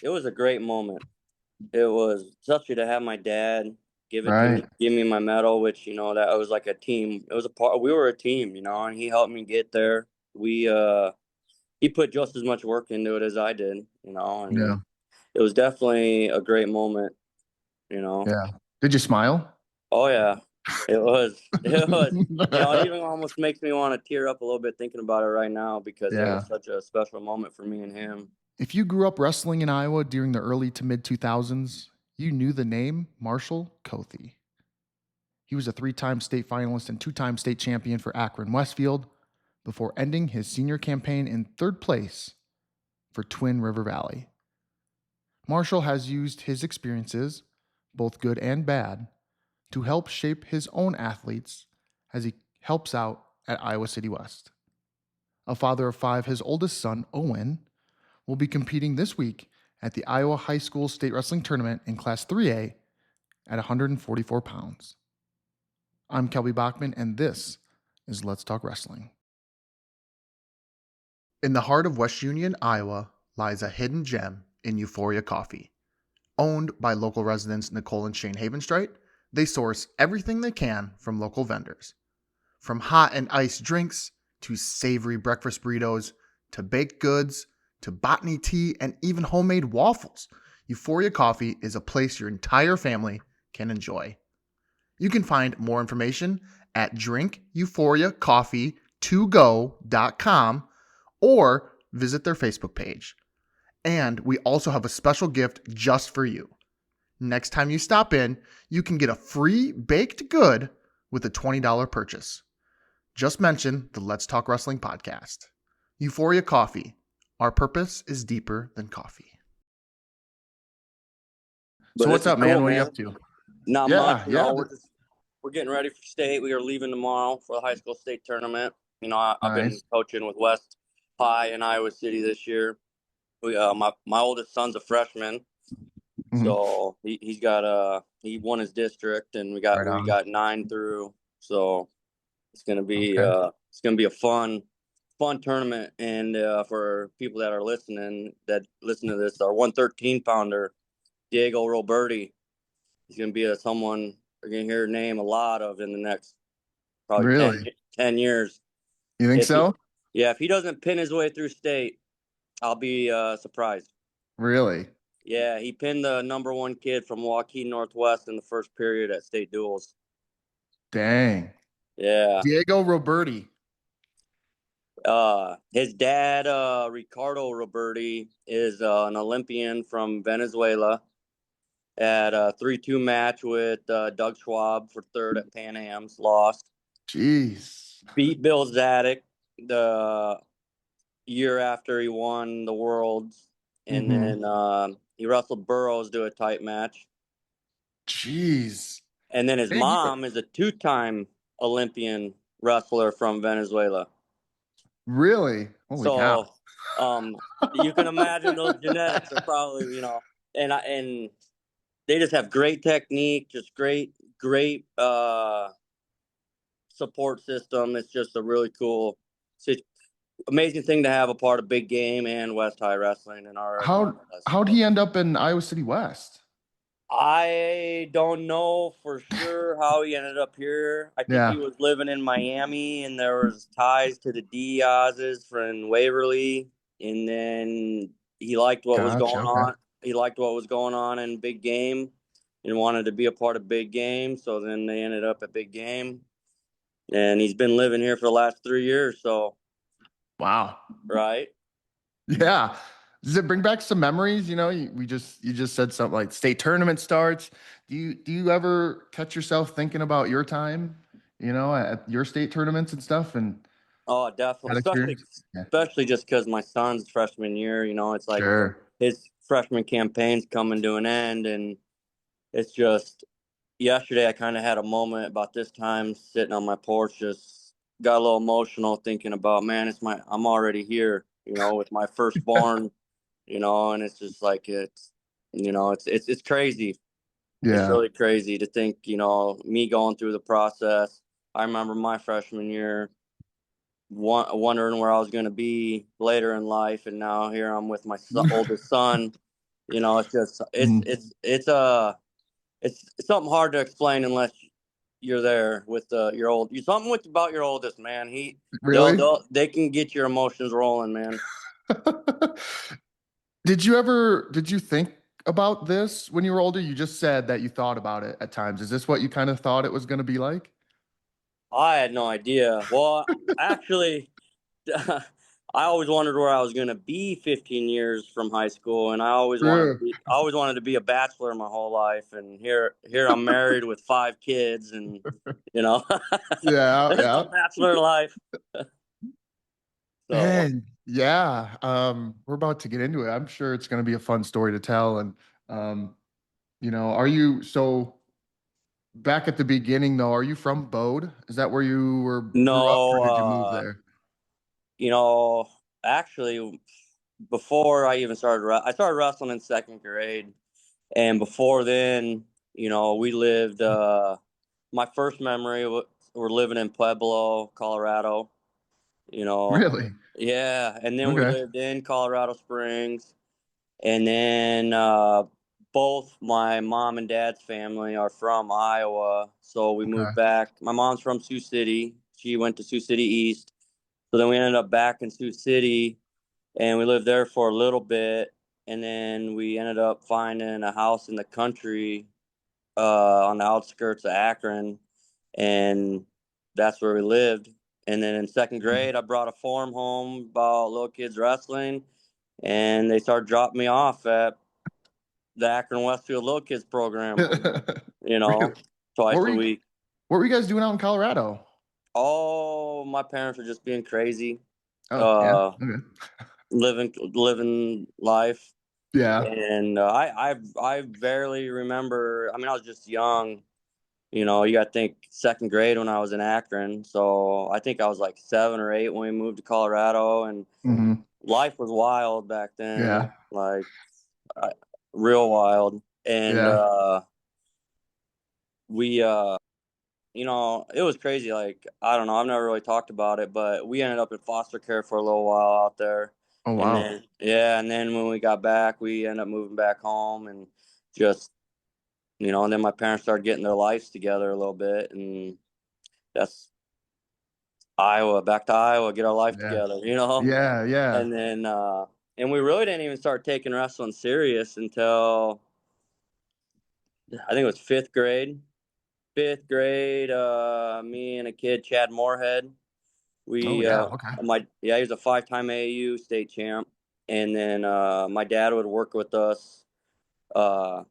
It was a great moment. It was especially to have my dad give it to me, Right. give me my medal, which that was like a team. It was a part. We were a team, and he helped me get there. He put just as much work into it as I did, and Yeah. it was definitely a great moment, you know. Yeah. Did you smile? Oh yeah, it was. It was. It even almost makes me want to tear up a little bit thinking about it right now because it was Yeah. such a special moment for me and him. If you grew up wrestling in Iowa during the early to mid 2000s, you knew the name Marshall Koethe. He was a 3 time state finalist and 2 time state champion for Akron-Westfield before ending his senior campaign in third place for Twin River Valley. Marshall has used his experiences, both good and bad, to help shape his own athletes as he helps out at Iowa City West. A father of 5, his oldest son, Owin, will be competing this week at the Iowa High School State Wrestling Tournament in Class 3A at 144 pounds. I'm Kelby Bachman, and this is Let's Talk Wrestling. In the heart of West Union, Iowa, lies a hidden gem in Euphoria Coffee. Owned by local residents Nicole and Shane Havenstreit, they source everything they can from local vendors. From hot and iced drinks, to savory breakfast burritos, to baked goods, to botany tea, and even homemade waffles, Euphoria Coffee is a place your entire family can enjoy. You can find more information at drinkeuphoriacoffee2go.com or visit their Facebook page. And we also have a special gift just for you. Next time you stop in, you can get a free baked good with a $20 purchase. Just mention the Let's Talk Wrestling podcast. Euphoria Coffee. Our purpose is deeper than coffee. So But what's this is up, man? cool, What are you man. up to? Not much, Yeah, yeah. we're getting ready for state. We are leaving tomorrow for the high school state tournament. I've been Nice. coaching with West High in Iowa City this year. My oldest son's a freshman, Mhm. so he won his district, and Right we on. got 9 through. So Okay. it's gonna be a fun tournament, and for people that listen to this, our 113 pounder Diego Roberti. He's going to be someone we're going to hear a name a lot of in the next probably Really? 10 years. You think If he, so? yeah, if he doesn't pin his way through state, I'll be surprised. Really? Yeah, he pinned the number 1 kid from Joaquin Northwest in the first period at state duels. Dang. Yeah. Diego Roberti. His dad, Ricardo Roberti, is an Olympian from Venezuela. Had a 3-2 match with Doug Schwab for third at Pan Am's, lost. Jeez. Beat Bill Zadek the year after he won the Worlds, and Mm-hmm. then he wrestled Burroughs to a tight match. Jeez. And then his Big year. mom is a 2-time Olympian wrestler from Venezuela. Really? Holy cow. So you can imagine those genetics are probably and they just have great technique, just great support system. It's just a really cool amazing thing to have a part of Big Game and West High Wrestling in our How MLS. how'd he end up in Iowa City West? I don't know for sure how he ended up here. I think he Yeah. was living in Miami, and there was ties to the Diaz's from Waverly, and then he liked what was Gotcha. going Okay. on. He liked what was going on in Big Game, and wanted to be a part of Big Game. So then they ended up at Big Game, and he's been living here for the last 3 years. So Wow. right. Yeah. Does it bring back some memories? You just said something like state tournament starts. Do you ever catch yourself thinking about your time, at your state tournaments and stuff and Oh, definitely, that experience? Yeah. especially just because my son's freshman year. It's like Sure. his freshman campaign's coming to an end, and it's just yesterday I kind of had a moment about this time, sitting on my porch, just got a little emotional, thinking about, man, I'm already here, with my firstborn, and it's just like it's crazy. It's Yeah. really crazy to think, me going through the process. I remember my freshman year wondering where I was going to be later in life, and now here I'm with my oldest son, It's just Mhm. it's something hard to explain unless you're there with your old you something with about your oldest man. Really? They can get your emotions rolling, man. Did you think about this when you were older? You just said that you thought about it at times. Is this what you kind of thought it was going to be like? I had no idea. Well, actually, I always wondered where I was going to be 15 years from high school, and True. I always wanted to be a bachelor my whole life, and here I'm married with 5 kids, and you know, Yeah, it's yeah. a bachelor life. So Man, yeah. We're about to get into it. I'm sure it's going to be a fun story to tell. And um, are you so back at the beginning though, are you from Bode? Is that where you grew up or no, did you move there? you know, actually, before I even I started wrestling in second grade, and before then, we lived. My first memory we're living in Pueblo, Colorado. You know, Really? yeah, and then we Okay. lived in Colorado Springs, and then both my mom and dad's family are from Iowa, so we moved Okay. back. My mom's from Sioux City. She went to Sioux City East, so then we ended up back in Sioux City, and we lived there for a little bit, and then we ended up finding a house in the country on the outskirts of Akron, and that's where we lived. And then in second grade, I brought a form home about little kids wrestling, and they started dropping me off at the Akron-Westfield little kids program, Really? What twice were a you week. what were you guys doing out in Colorado? Oh, my parents were just being crazy, Oh, yeah. uh, Okay. living life. Yeah. And I barely remember. I mean, I was just young. You got to think second grade when I was in Akron. So I think I was like 7 or 8 when we moved to Colorado, and Hmm. life was wild back then, Yeah. like uh, real wild. And Yeah. we, it was crazy. Like, I don't know, I've never really talked about it, but we ended up in foster care for a little while out there. Oh, And wow. then, yeah, and then when we got back, we ended up moving back home and just, and then my parents started getting their lives together a little bit. And that's Iowa, back to Iowa, get our life Yeah. together. Yeah. Yeah. And then and we really didn't even start taking wrestling serious until I think it was fifth grade. Fifth grade, me and a kid, Chad Moorhead. Oh, We yeah. Okay. he was a 5-time AAU state champ. And then my dad would work with us uh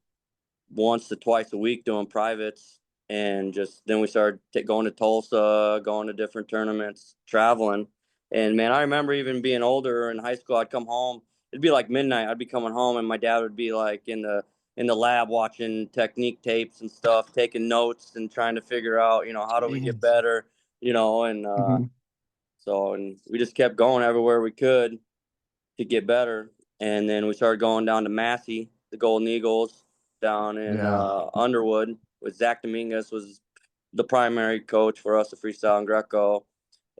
once to twice a week doing privates, and just then we started going to Tulsa, going to different tournaments, traveling. And man, I remember even being older in high school, I'd come home. It'd be like midnight. I'd be coming home, and my dad would be like in the lab watching technique tapes and stuff, taking notes and trying to figure out, how do we get Jeez. better, and Hmm. and we just kept going everywhere we could to get better. And then we started going down to Massey, the Golden Eagles, down in Yeah. Underwood with Zach Dominguez was the primary coach for us, the freestyle and Greco.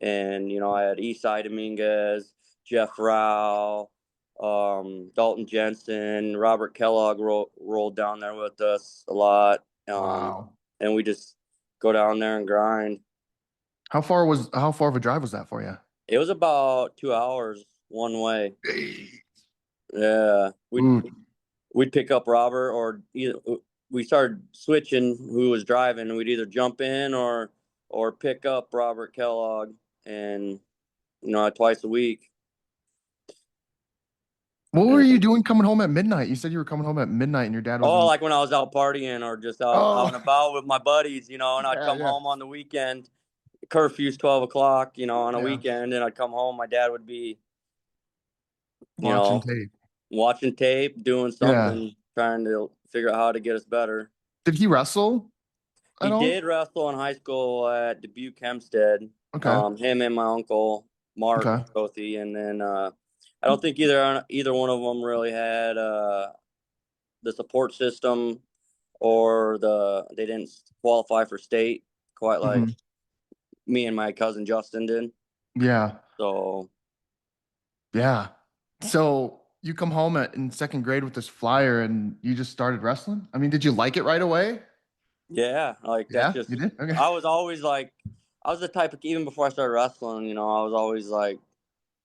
And I had Esai Dominguez, Jeff Rao, Dalton Jensen, Robert Kellogg rolled down there with us a lot. Wow. And we just go down there and grind. How far of a drive was that for you? It was about 2 hours one way. Hey. Yeah, Ooh. we'd pick up Robert, or we started switching who was driving. We'd either jump in or pick up Robert Kellogg, and twice a week. What were you And, doing coming home at midnight? You said you were coming home at midnight and your dad was oh, in. like when I was out partying or just out Oh, and about with my buddies, and I'd yeah, come yeah. home on the weekend. Curfew's 12 o'clock, on a Yeah. weekend, and I'd come home. My dad would be, you Watching know, tape. watching tape, doing Yeah. something, trying to figure out how to get us better. Did he wrestle He at did all? wrestle in high school at Dubuque Hempstead. Okay. Him and my uncle Mark Okay. Koethe, and then I don't think either one of them really had the support system, or they didn't qualify for state quite like Hmm. me and my cousin Justin did. Yeah. So Yeah. So you come home in second grade with this flyer and you just started wrestling? I mean, did you like it right away? Yeah, like that's Yeah, you just. did. Okay. I was always like, I was the type of, even before I started wrestling, I was always like,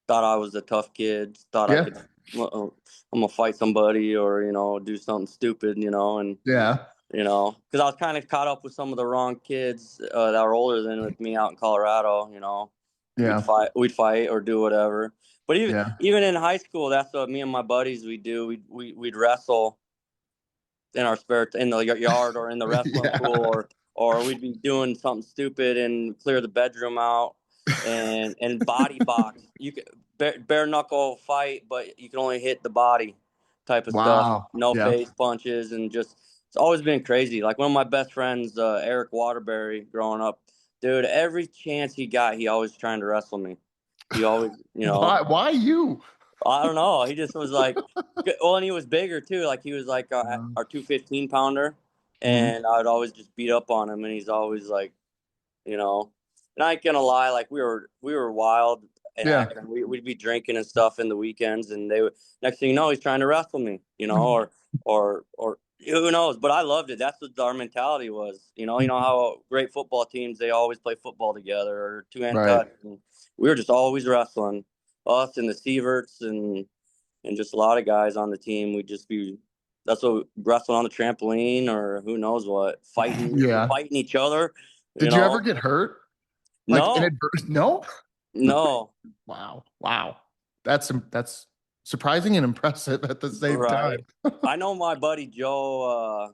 thought I was the tough kid, thought I Yeah. could, I'm gonna fight somebody or do something stupid, and Yeah. because I was kind of caught up with some of the wrong kids that were older than with me out in Colorado. Yeah. We'd fight or do whatever. But even Yeah. even in high school, that's what me and my buddies we do. We'd wrestle in our spare in the yard or in the wrestling pool, Yeah. or we'd be doing something stupid and clear the bedroom out and body box. You could bare knuckle fight, but you can only hit the body type of stuff. Wow. No Yeah. face punches and just it's always been crazy. Like one of my best friends, Eric Waterbury, growing up, dude. Every chance he got, he always trying to wrestle me. He always, Why you? I don't know. He just was like, well, and he was bigger too. Like he was like our 215 pounder, Mhm. and I would always just beat up on him, and he's always like, you know, and I ain't gonna lie, like we were wild in Yeah. Akron. We'd be drinking and stuff in the weekends, and they would next thing you know, he's trying to wrestle me, or who knows. But I loved it. That's what our mentality was. You know how great football teams they always play football together or two hand Right. touch. And we were just always wrestling, us and the Sieverts and just a lot of guys on the team. We'd just be that's what wrestling on the trampoline or who knows what, Yeah. fighting each other. You Did you ever know, get hurt? Like no, no? no, Wow. Wow. That's surprising and impressive at the same right. time. I know my buddy Joe.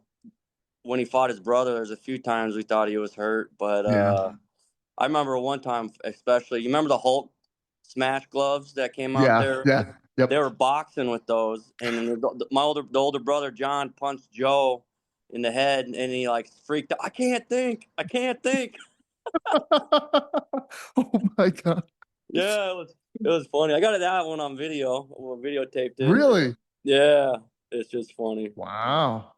When he fought his brother, there's a few times we thought he was hurt, but Yeah. I remember one time especially. You remember the Hulk smash gloves that came out Yeah. there? Yeah. They Yep. were boxing with those, and then the older brother John punched Joe in the head, and he like freaked out. I can't think. Oh my God. Yeah, it was funny. I got that one on video. Well, videotaped it. Really? Yeah, it's just funny. Wow.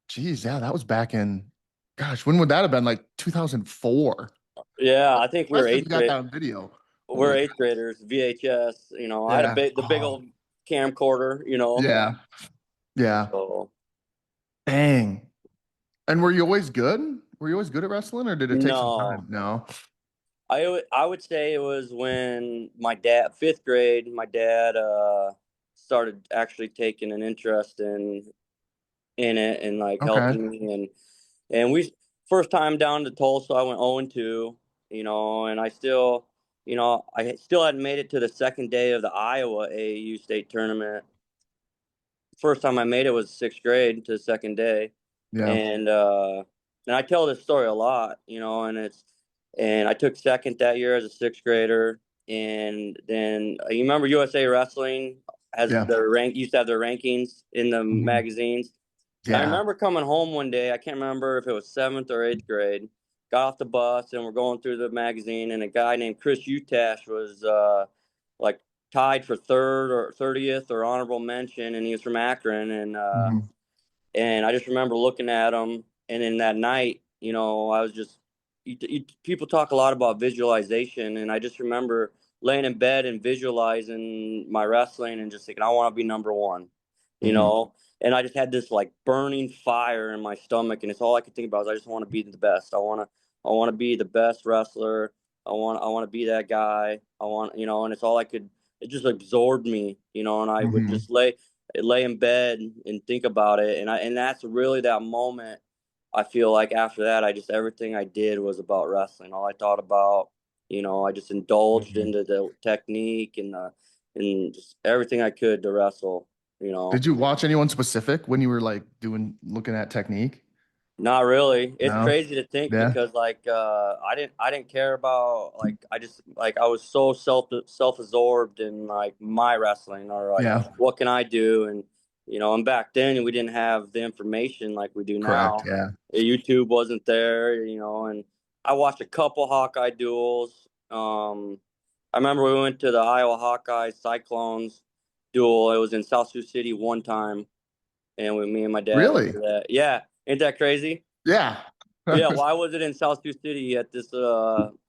Geez, yeah, that was back in, gosh, when would that have been? Like 2004. Yeah, That's I think we were impressive you eighth got grade. that on video. We're Holy cow. eighth graders. VHS. I had Yeah. the big Oh, old camcorder. yeah. Yeah. So Dang. And were you always good? Were you always good at wrestling or did it take some no, time? No. I would say it was when my dad, fifth grade, my dad started actually taking an interest in it and like Okay. helping me and we first time down to Tulsa I went 0-2, and I still hadn't made it to the second day of the Iowa AAU state tournament. First time I made it was sixth grade to the second day, Yeah. and I tell this story a lot, and I took second that year as a sixth grader, and then you remember USA Wrestling has Yeah. their rank used to have their rankings in the Mhm. magazines. I Yeah. remember coming home one day. I can't remember if it was seventh or eighth grade. Got off the bus and we're going through the magazine, and a guy named Chris Utash was like tied for third or 30th or honorable mention, and he was from Akron, Mhm. and I just remember looking at him, and then that night, I was just people talk a lot about visualization, and I just remember laying in bed and visualizing my wrestling and just thinking I want to be number one, you Mhm. know. And I just had this like burning fire in my stomach, and it's all I could think about is I just want to be the best. I want to be the best wrestler. I want to be that guy. And it's all I could. It just absorbed me, and I would Mhm. just lay in bed and think about it, and that's really that moment. I feel like after that I just everything I did was about wrestling. All I thought about, I just indulged Mhm. into the technique and just everything I could to wrestle. Did you watch anyone specific when you were like looking at technique? Not really. It's No. crazy to think Yeah. because like I didn't care about like I just like I was so self-absorbed in like my wrestling or like Yeah. what can I do, and back then we didn't have the information like we do Correct. now. Yeah. YouTube wasn't there, and I watched a couple Hawkeye duels. I remember we went to the Iowa Hawkeye Cyclones duel. It was in South Sioux City one time, and me and my dad went Really? to that. Yeah, ain't that crazy? Yeah. Yeah, why was it in South Sioux City at this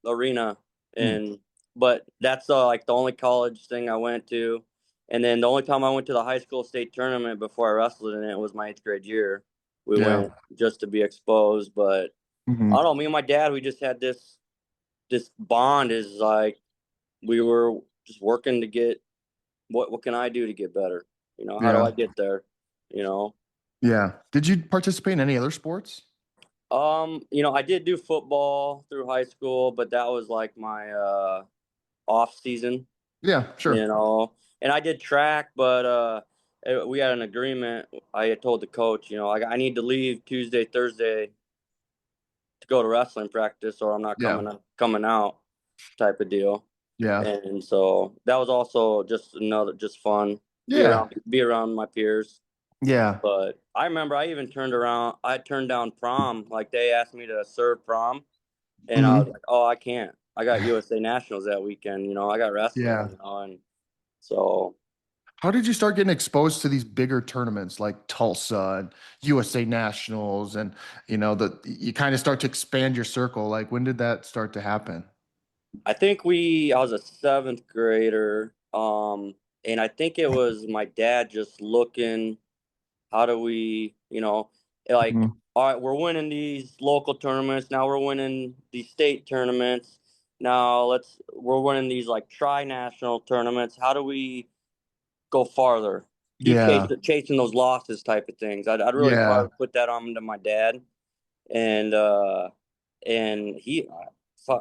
arena? Hmm. And but that's like the only college thing I went to, And then the only time I went to the high school state tournament before I wrestled in it was my 8th grade year. We Yeah. went just to be exposed, but I Hmm. don't know. Me and my dad, we just had this bond. Is like we were just working to get what can I do to get better? How do Yeah. I get there? You know, Yeah. Did you participate in any other sports? I did do football through high school, but that was like my off season, Yeah, you sure. know. And I did track, but we had an agreement. I had told the coach, I need to leave Tuesday, Thursday to go to wrestling practice, or I'm not Yeah. coming out type of deal. Yeah. And so that was also just fun, Yeah. be around my peers. Yeah. But I remember I turned down prom. Like they asked me to serve prom, and I was Hmm. like, oh, I can't. I got USA Nationals that weekend, I got wrestling, Yeah. and so How did you start getting exposed to these bigger tournaments like Tulsa and USA Nationals and the you kind of start to expand your circle? Like when did that start to happen? I was a 7th grader, and I think it was my dad just looking, how do we, like, Mhm. all right, we're winning these local tournaments. Now we're winning these state tournaments. Now we're winning these like tri-national tournaments. How do we go farther? Keep Yeah. chasing those losses type of things. I'd really Yeah. probably put that on to my dad, and he,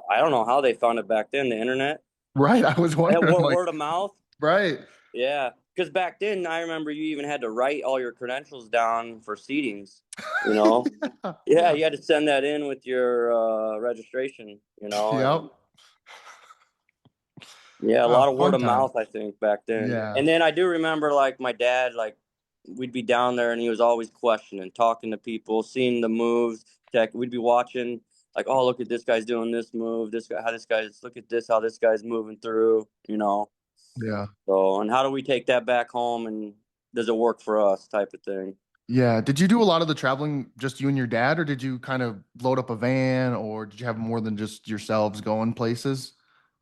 I don't know how they found it back then. The internet, Right. I was wondering, like, word of mouth. right. Yeah, because back then I remember you even had to write all your credentials down for seatings. You know, yeah, Yeah. you had to send that in with your registration. Yep. And yeah, a lot of word Fun of time. mouth, I think, back then. Yeah. And then I do remember like my dad, like we'd be down there and he was always questioning, talking to people, seeing the moves. We'd be watching, like, oh, look at this guy's doing this move. Look at this, how this guy's moving through. Yeah. So, and how do we take that back home and does it work for us type of thing? Yeah. Did you do a lot of the traveling just you and your dad, or did you kind of load up a van, or did you have more than just yourselves going places?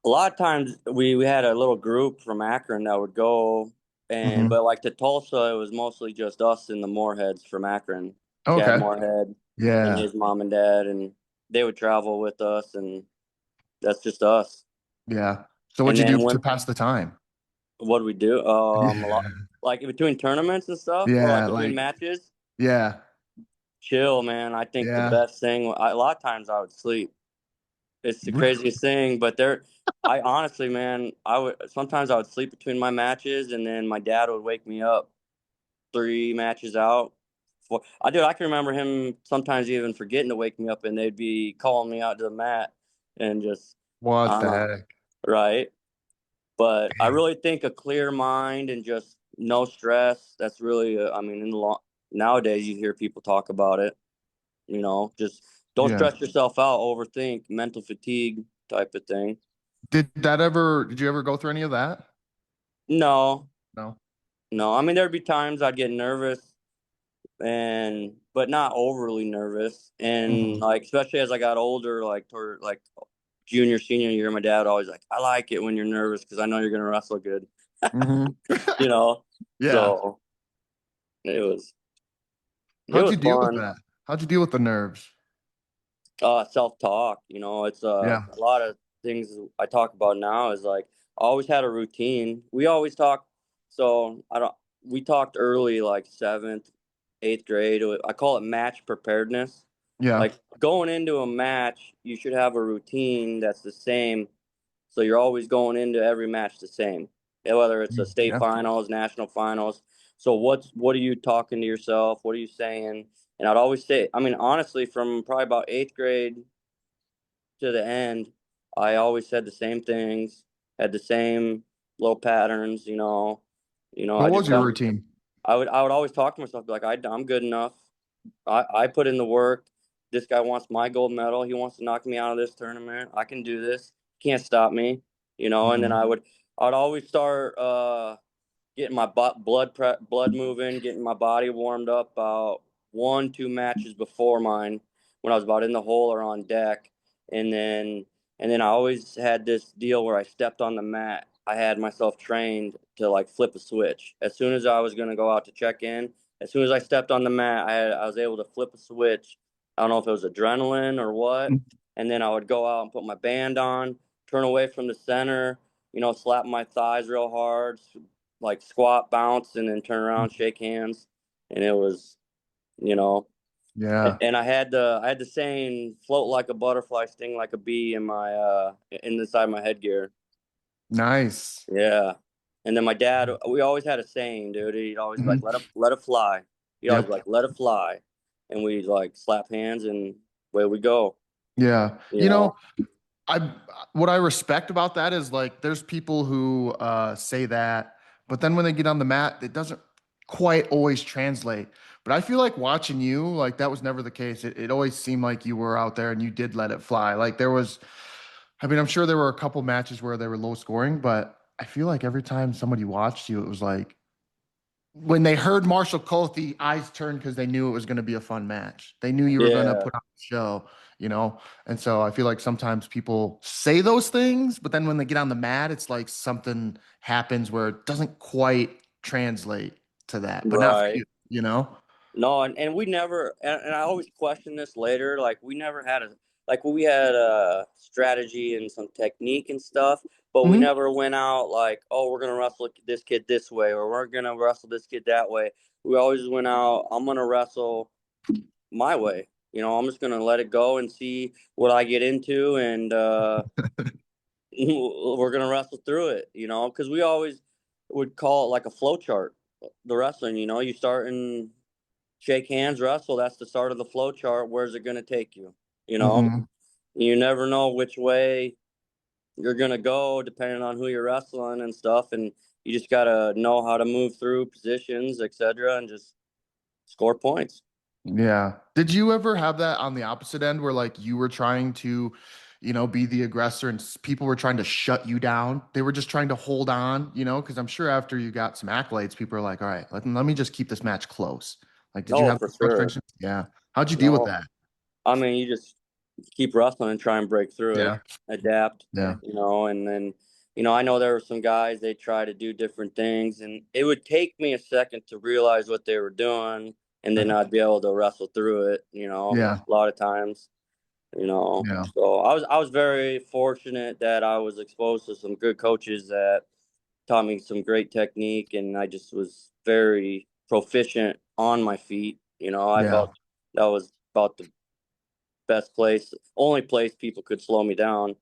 A lot of times we had a little group from Akron that would go, and Hmm. but like to Tulsa, it was mostly just us and the Moorheads from Akron, Chad Okay. Moorhead and Yeah. his mom and dad, and they would travel with us, and that's just us. Yeah. So what'd And you do then to when pass the time? what we do? A lot, Yeah. like in between tournaments and stuff, or like Yeah. between Like, matches. yeah. Chill, man. I think the Yeah. best thing. A lot of times I would sleep. It's the craziest thing, but I honestly, man, I would sleep between my matches, and then my dad would wake me up 3 matches out. I can remember him sometimes even forgetting to wake me up, and they'd be calling me out to the mat, and just, I What don't the know, heck? right? But I Dang. really think a clear mind and just no stress. That's really, I mean, nowadays you hear people talk about it. Just don't Yeah. stress yourself out, overthink, mental fatigue type of thing. Did you ever go through any of that? No, No. no. I mean, there'd be times I'd get nervous but not overly nervous. And Hmm. like, especially as I got older, like toward like junior, senior year, my dad always like, I like it when you're nervous because I know you're gonna wrestle good. Hmm. You know, Yeah. so it was it How'd was you deal with fun. that? How'd you deal with the nerves? Self-talk, it's Yeah. a lot of things I talk about now is like I always had a routine. We always talk. So I don't we talked early, like 7th, 8th grade. I call it match preparedness. Yeah. Like going into a match, you should have a routine that's the same, so you're always going into every match the same. Whether it's a state Yeah. finals, national finals. So what are you talking to yourself? What are you saying? And I'd always say, I mean, honestly, from probably about 8th grade to the end, I always said the same things, had the same little patterns. What I was just your tell routine? I would always talk to myself like I'm good enough. I put in the work. This guy wants my gold medal. He wants to knock me out of this tournament. I can do this. Can't stop me. And then Hmm. I'd always start getting my blood moving, getting my body warmed up about 1, 2 matches before mine when I was about in the hole or on deck, and then I always had this deal where I stepped on the mat I had myself trained to like flip a switch. As soon as I was going to go out to check in, as soon as I stepped on the mat, I was able to flip a switch. I don't know if it was adrenaline or what. And then I would go out and put my band on, turn away from the center, slap my thighs real hard, like squat, bounce, and then turn around, shake hands. And it was, you know, Yeah. and I had the saying, float like a butterfly, sting like a bee in my in the side of my headgear. Nice. Yeah. And then my dad, we always had a saying, dude. He'd always be like, Mhm. let it fly. He'd always be Yep. like, let it fly. And we'd like slap hands and away we go, Yeah. you know? I what I respect about that is like there's people who say that, but then when they get on the mat, it doesn't quite always translate. But I feel like watching you, like that was never the case. It always seemed like you were out there and you did let it fly. Like there was, I mean, I'm sure there were a couple matches where they were low scoring, but I feel like every time somebody watched you, it was like when they heard Marshall Koethe, eyes turned because they knew it was going to be a fun match. They knew you were going to Yeah. put on a show, you know? And so I feel like sometimes people say those things, but then when they get on the mat, it's like something happens where it doesn't quite translate to that, but not for Right. you, you know? No, and we never, and I always question this later. Like we had a strategy and some technique and stuff, but we Hmm. never went out like, oh, we're gonna wrestle this kid this way, or we're gonna wrestle this kid that way. We always went out, I'm gonna wrestle my way. I'm just gonna let it go and see what I get into, and we're gonna wrestle through it. Because we always would call it like a flow chart. The wrestling, you start and shake hands, wrestle. That's the start of the flow chart. Where's it gonna take you? You know, Hmm. you never know which way you're gonna go depending on who you're wrestling and stuff, and you just gotta know how to move through positions, etc., and just score points. Yeah. Did you ever have that on the opposite end where like you were trying to, be the aggressor and people were trying to shut you down? They were just trying to hold on, because I'm sure after you got some accolades, people are like, all right, let me just keep this match close. Like, did you Oh, have for those sure. frustrations? Yeah. How'd you deal with No, that? I mean, you just keep wrestling and try and break through it, Yeah. adapt, Yeah. and then, I know there were some guys, they try to do different things, and it would take me a second to realize what they were doing, and then I'd be able to wrestle through it, Yeah. a lot of times, Yeah. So I was very fortunate that I was exposed to some good coaches that taught me some great technique, and I just was very proficient on my feet. I Yeah. felt that was about the best place, only place people could slow me down.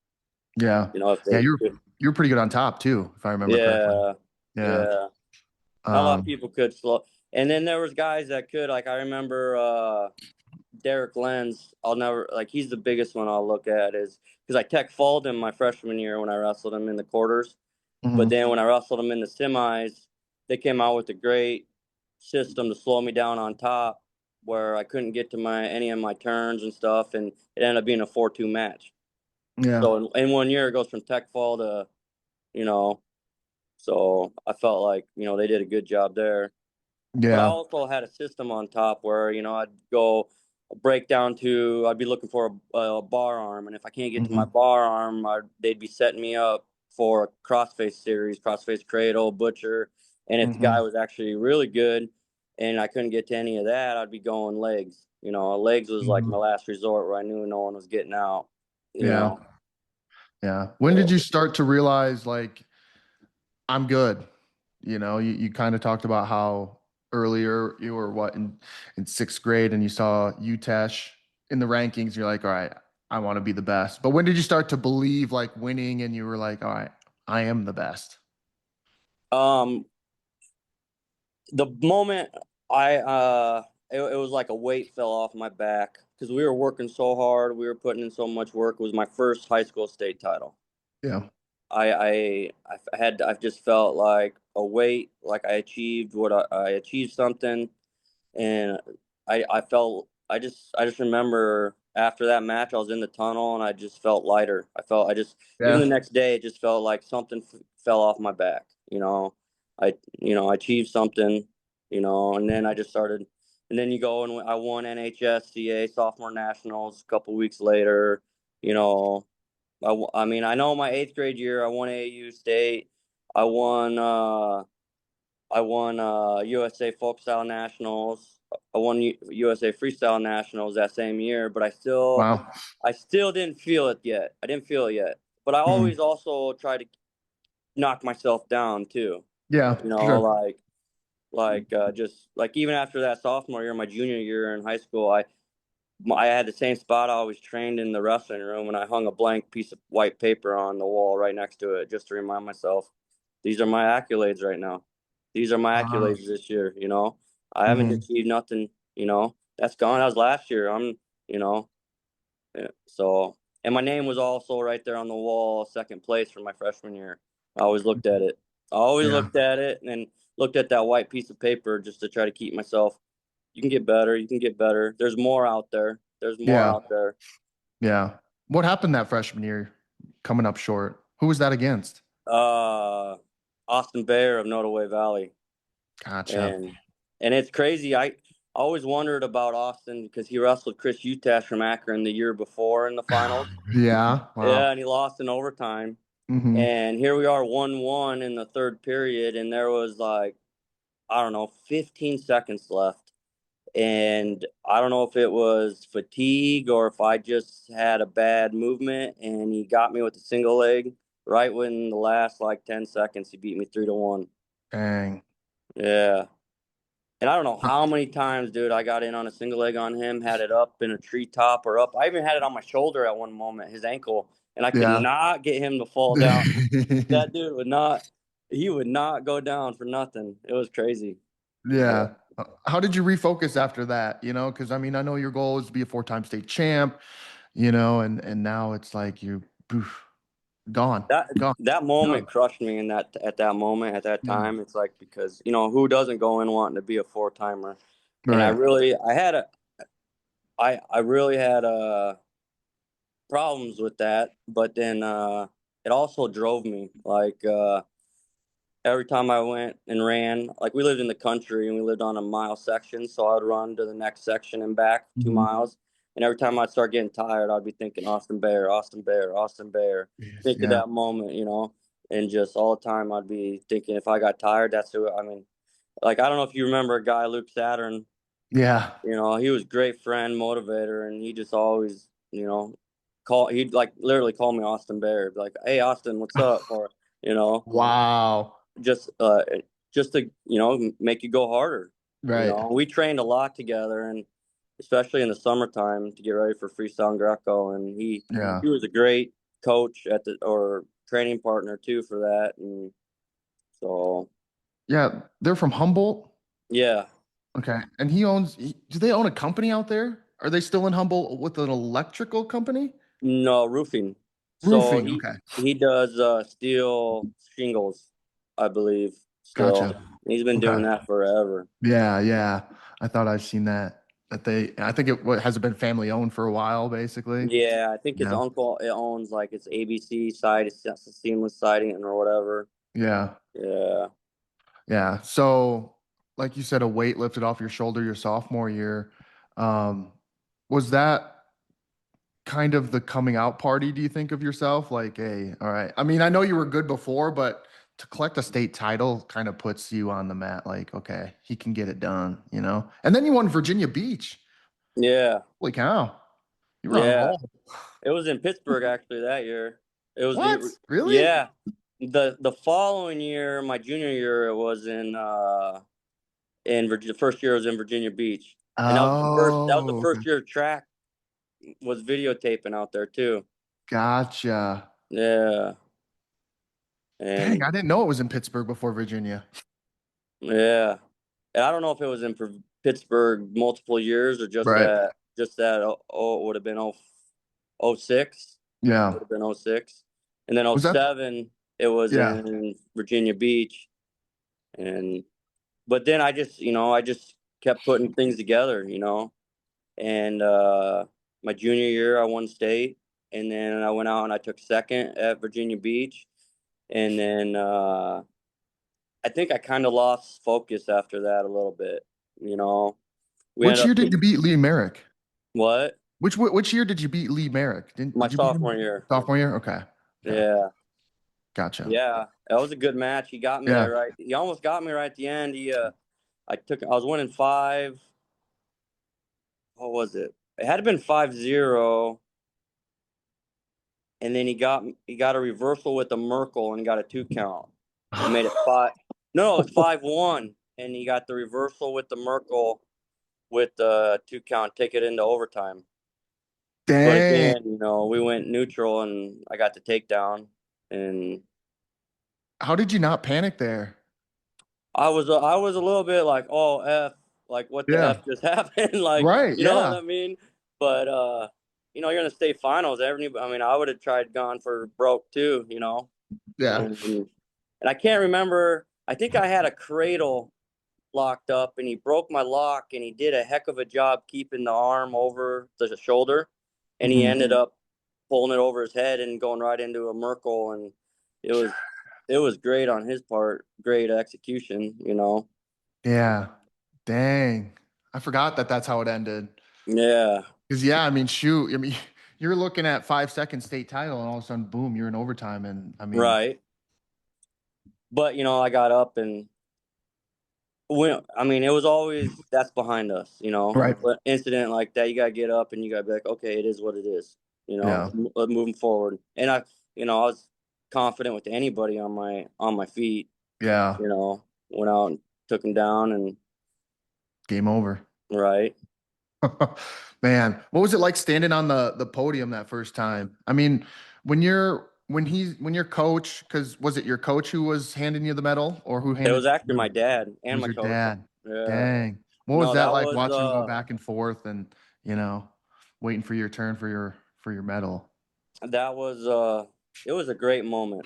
Yeah. If Yeah. they could. You're pretty good on top too, if I remember correctly. Yeah, Yeah. yeah. Not a lot of Um, people could slow. And then there was guys that could. Like I remember Derek Lenz. I'll never like. He's the biggest one I'll look at is because I tech falled him my freshman year when I wrestled him in the quarters. But mhm. then when I wrestled him in the semis, they came out with a great system to slow me down on top, where I couldn't get to my any of my turns and stuff, and it ended up being a 4-2 match. Yeah. So in 1 year, it goes from tech fall to, you know, so I felt like, they did a good job there. But I Yeah. also had a system on top where, I'd go break down to, I'd be looking for a bar arm. And if I can't get to my Hmm. bar arm, they'd be setting me up for a crossface series, crossface cradle, butcher. And if the guy Hmm. was actually really good and I couldn't get to any of that, I'd be going legs. Legs was like my Hmm. last resort where I knew no one was getting out, you Yeah. know. Yeah. When did So, you start to realize like I'm good? You kind of talked about how earlier you were what in sixth grade and you saw UTEsh in the rankings. You're like, all right, I want to be the best. But when did you start to believe like winning and you were like, all right, I am the best? um, the moment it was like a weight fell off my back because we were working so hard, we were putting in so much work. It was my first high school state title. Yeah. I've just felt like a weight, like I achieved I achieved something, and I felt I just remember after that match I was in the tunnel and I just felt lighter. I just even the Yeah. next day it just felt like something fell off my back. I achieved something, and then I just started, and then you go and I won NHSCA sophomore nationals a couple weeks later. you know I mean, I know my eighth grade year I won AAU state, I won USA Folk Style Nationals. I won USA Freestyle Nationals that same year, but Wow. I still didn't feel it yet. I didn't feel it yet. But I Mhm. always also try to knock myself down too. Yeah, You know, sure. just like even after that sophomore year, my junior year in high school, I had the same spot I always trained in the wrestling room, and I hung a blank piece of white paper on the wall right next to it just to remind myself, these are my accolades right now. These are my Wow. accolades this year. I haven't Hmm. achieved nothing. That's gone. That was last year. You know, so and my name was also right there on the wall, second place for my freshman year. I always looked at it. I always Yeah. looked at it and looked at that white piece of paper just to try to keep myself. You can get better. You can get better. There's more out there. There's more Yeah. out there. Yeah. What happened that freshman year coming up short? Who was that against? Uh, Austin Bear of Nottoway Valley, Gotcha. and it's crazy. I always wondered about Austin because he wrestled Chris Utash from Akron the year before in the finals. Yeah. Yeah, Wow. and he lost in overtime. Hmm. And here we are, 1-1 in the third period, and there was like I don't know, 15 seconds left. And I don't know if it was fatigue or if I just had a bad movement, and he got me with a single leg right when the last like 10 seconds. He beat me 3-1. Dang. Yeah. And I don't know how many times, dude, I got in on a single leg on him, had it up in a treetop or up. I even had it on my shoulder at one moment, his ankle, and I could Yeah. not get him to fall down. That dude he would not go down for nothing. It was crazy. But Yeah. How did you refocus after that? Because I mean, I know your goal is to be a four-time state champ, and now it's like you poof, gone, that gone, that done. moment crushed me in that at that moment at that Yeah. time. It's like because who doesn't go in wanting to be a four timer, and Right. I really had problems with that, but then it also drove me like every time I went and ran, like we lived in the country and we lived on a mile section, so I'd run to the next section and back two Hmm. miles. And every time I'd start getting tired, I'd be thinking Austin Bear, Austin Bear, Austin Bear. Yes. Think of Yeah. that moment, and just all the time I'd be thinking if I got tired, that's who I mean. Like I don't know if you remember a guy, Luke Saturn. Yeah. He was a great friend, motivator, and he just always, he'd like literally call me Austin Bear, be like, "Hey Austin, what's up?" Or you know, Wow. just to make you go harder. Right. We trained a lot together, and especially in the summertime to get ready for freestyle and Greco. And Yeah. he was a great coach or training partner too for that. And so Yeah. They're from Humboldt. yeah, Okay. And do they own a company out there? Are they still in Humboldt with an electrical company? no roofing. So Roofing. he Okay. he does steel shingles, I believe. Still, Gotcha. he's been doing Okay. that forever. Yeah. Yeah. I thought I'd seen that. I think has it been family owned for a while, basically? Yeah, I think his Yeah. uncle owns like it's ABC side, it's seamless siding or whatever. Yeah. Yeah. Yeah. So, like you said, a weight lifted off your shoulder your sophomore year. Um, was that kind of the coming out party, do you think of yourself? Like, hey, all right. I mean, I know you were good before, but to collect a state title kind of puts you on the mat, like, okay, he can get it done. And then you won Virginia Beach. Yeah. Holy cow. You were on a Yeah. roll. It was in Pittsburgh actually that year. It was What? the Really? yeah. The following year, my junior year, it was in Virginia. The first year was in Virginia Beach, and that was the Oh, okay. first year track was videotaping out there too. Gotcha. Yeah, Dang, and I didn't know it was in Pittsburgh before Virginia. yeah, and I don't know if it was in Pittsburgh multiple years or Right. just that. Oh, it would have been 06. Yeah. Would have been 06. And then Was that? 07, it was Yeah. in Virginia Beach. And but then I just kept putting things together, And my junior year I won state, and then I went out and I took second at Virginia Beach. And then I think I kind of lost focus after that a little bit, you know. We Which ended year up did you beat Lee Merrick? what? Which year did you beat Lee Merrick? Didn't My did you beat him sophomore year. sophomore year? Okay. Okay. Yeah. Gotcha. Yeah, that was a good match. He got me Yeah. there right. He almost got me right at the end. I was winning 5. What was it? It had to been 5-0, and then he got a reversal with the Merkel and got a 2 count and made it 5. No, it was 5-1, and he got the reversal with the Merkel with the 2 count, take it into overtime. But Dang. again, we went neutral, and I got the takedown, and How did you not panic there? I was a little bit like, oh F, like what the Yeah. F just happened, like, Right. you know what Yeah. I mean? But you're in the state finals. I mean, I would have tried gone for broke too, Yeah. and I can't remember. I think I had a cradle locked up, and he broke my lock, and he did a heck of a job keeping the arm over the shoulder, and he Hmm. ended up pulling it over his head and going right into a Merkel, and it was it was great on his part, great execution. Yeah. Dang. I forgot that that's how it ended. Yeah, Because yeah, I mean, shoot, I mean, you're looking at 5 second state title, and all of a sudden, boom, you're in overtime, and I mean, right. But I got up and went. I mean, it was always that's behind us. right. But incident like that, you gotta get up and you gotta be like, okay, it is what it is. Yeah. Moving forward. And I was confident with anybody on my feet. Yeah. Went out and took him down, and Game over. right. Man, what was it like standing on the podium that first time? I mean, when your coach, because was it your coach who was handing you the medal, or who It handed was actually it my dad and was my your coach. dad? Yeah. Dang. What was No, that that like was watching him go back and forth and, you know, waiting for your turn for your medal? that was it was a great moment.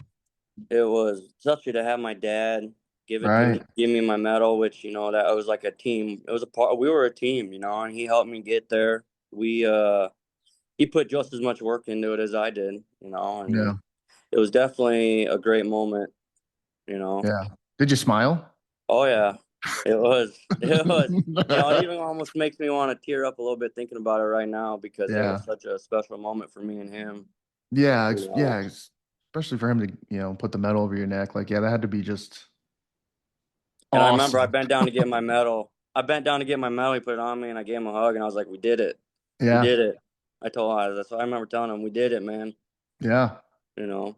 It was especially to have my dad give it to me, Right. give me my medal, which that was like a team. It was a part. We were a team, and he helped me get there. He put just as much work into it as I did, and Yeah. it was definitely a great moment. you know. Yeah. Did you smile? Oh yeah, it was. It was. It even almost makes me want to tear up a little bit thinking about it right now because it was Yeah. such a special moment for me and him. Yeah. You know. Yeah. Especially for him to, put the medal over your neck. Like, yeah, that had to be just And I remember I awesome. bent down to get my medal. I bent down to get my medal. He put it on me, and I gave him a hug, and I was like, "We did it. We Yeah. did it." That's what I remember telling him. We did it, man. Yeah. You know.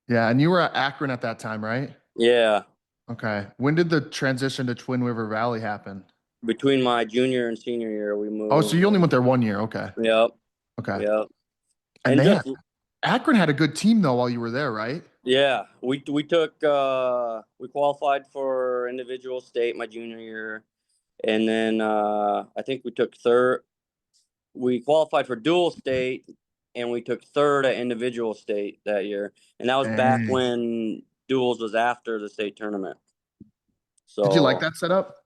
Yeah. And you were at Akron at that time, right? Yeah. Okay. When did the transition to Twin River Valley happen? Between my junior and senior year, we Oh, so moved. you only went there 1 year. Okay. Yep. Okay. Yep. And And they had just Akron had a good team though while you were there, right? yeah, we qualified for individual state my junior year, and then I think we took third. We qualified for dual state, and we took third at individual state that year, and that was back Dang. when duals was after the state tournament. Did you like So that setup?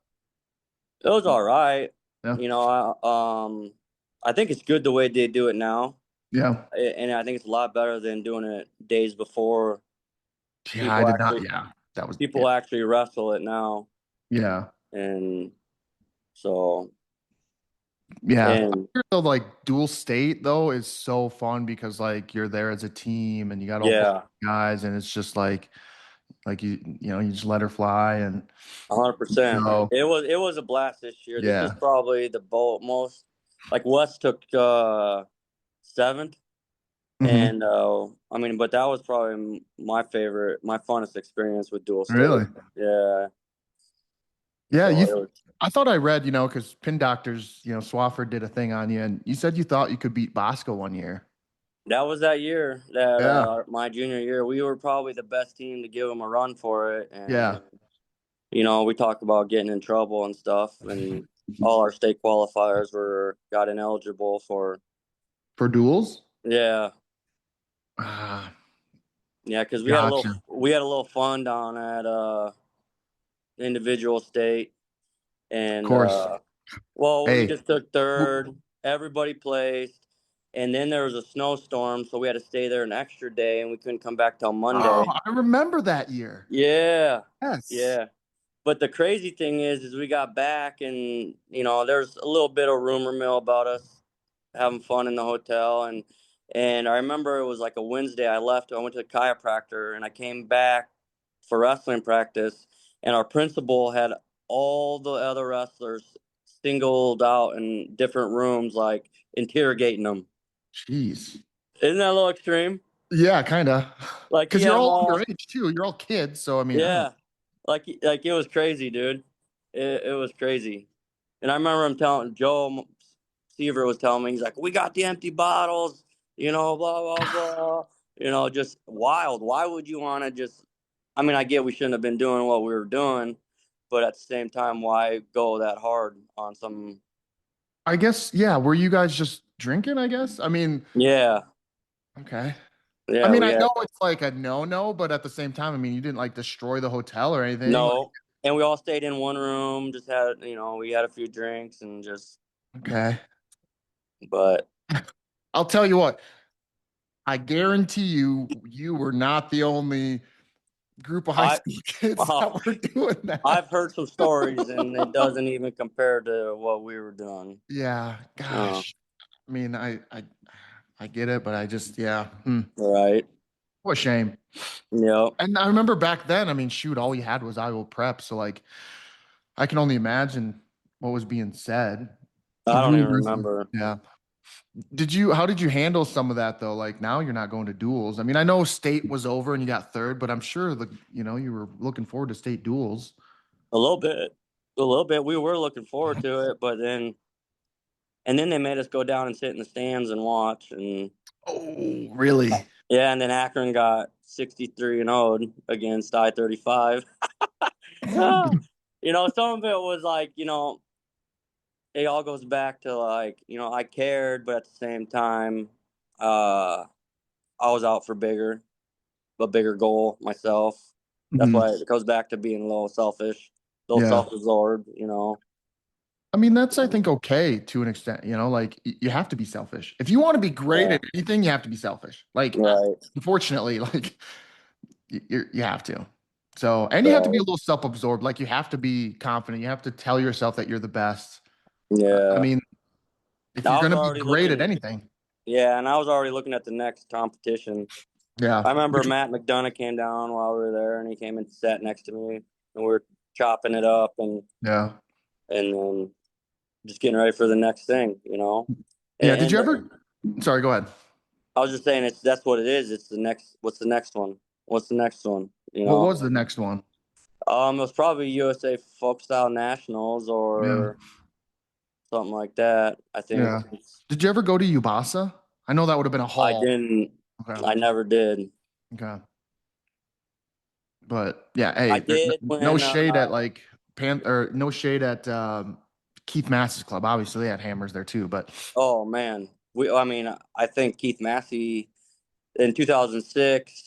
it was all right. Yeah. I think it's good the way they do it now, Yeah. and I think it's a lot better than doing it days before. Yeah, I People did not. actually Yeah. That was yeah. people actually wrestle it now, Yeah. and so Yeah. I and hear though, like dual state though is so fun because like you're there as a team and you got all bunch yeah, of guys and it's just like you just let her fly and 100%. so It was a blast this year. This was yeah. probably the most like West took seventh, Hmm. and I mean, but that was probably my favorite, my funnest experience with dual state. Really? Yeah, Yeah, so it was. I thought I read, because Pin Doctors, Swafford did a thing on you, and you said you thought you could beat Bosco 1 year. That was that year that Yeah, my junior year. We were probably the best team to give them a run for it, and yeah. we talked about getting in trouble and stuff, and all our state qualifiers were got ineligible for. For duels? Yeah, Ah, yeah, because we had a little gotcha. Of we had a little fun down at individual state, and course. well, we Hey, just took w- third. Everybody placed, and then there was a snowstorm, so we had to stay there an extra day, and we couldn't come back till oh, Monday. I remember that year. Yeah, Yes. yeah. But the crazy thing is we got back, and there's a little bit of rumor mill about us having fun in the hotel, and And I remember it was like a Wednesday. I left. I went to the chiropractor, and I came back for wrestling practice. And our principal had all the other wrestlers singled out in different rooms, like interrogating them. Jeez. Isn't that a little extreme? Yeah, kind of. Like he Because had you're them all all. underage too. You're all kids. So, I mean, I don't. Yeah, like it was crazy, dude. It was crazy. And I remember him telling Joe Seaver was telling me, he's like, "We got the empty bottles, blah blah blah." Just wild. Why would you want to just? I mean, I get we shouldn't have been doing what we were doing, but at the same time, why go that hard on some? I guess, yeah. Were you guys just drinking, I guess? I mean, Yeah, okay. I yeah, mean, we I had know it's like a no-no, but at the same time, I mean, you didn't like destroy the hotel or anything. Like, no, and we all stayed in one room. Just had, we had a few drinks and just, okay. but I'll tell you what, I guarantee you, you were not the only group of high I, school kids that were doing I've that. heard some stories, and it doesn't even compare to what we were doing. Yeah, Uh, gosh. I mean, I get it, but I just, yeah. right. What a shame. Yep. And I remember back then, I mean, shoot, all we had was Iowa prep. So like I can only imagine what was being said. I don't even Rumors. remember. Yeah. How did you handle some of that though? Like now you're not going to duels. I mean, I know state was over and you got third, but I'm sure you were looking forward to state duels. A little bit. A little bit. We were looking forward to it, but then they made us go down and sit in the stands and watch. And Oh, really? yeah, and then Akron got 63 and 0 against I-35. Some of it was like, it all goes back to like, I cared, but at the same time, uh, I was out for a bigger goal myself. That's Mhm. why it goes back to being a little selfish, a little Yeah. self-absorbed. I mean, that's, I think, okay to an extent, like you have to be selfish. If you want to be great Yeah, at anything, you have to be selfish. Like, right, unfortunately, like you have to. So, and you have to be a right. little self-absorbed. Like you have to be confident. You have to tell yourself that you're the best. I Yeah. mean, if you're I was going to be already great at looking, anything, yeah, and I was already looking at the next competition. yeah, I remember Matt McDonough came down while we were there, and he came and sat next to me, and we were chopping it up, yeah, and then just getting ready for the next thing. yeah. Did And you ever? Sorry, go ahead. I was just saying, that's what it is. It's the next. What's the next one? What's the next one? What was the next one? It was probably USA Folk Style Nationals Yeah, or something like that. I think yeah. Did you ever go to Ubasa? I know that would have been a I haul. didn't. Okay, I never did. okay. But yeah, I hey, did no when. shade at like or no shade at Keith Mass's club. Obviously, they had hammers there too. But Oh man, I mean, I think Keith Massey in 2006,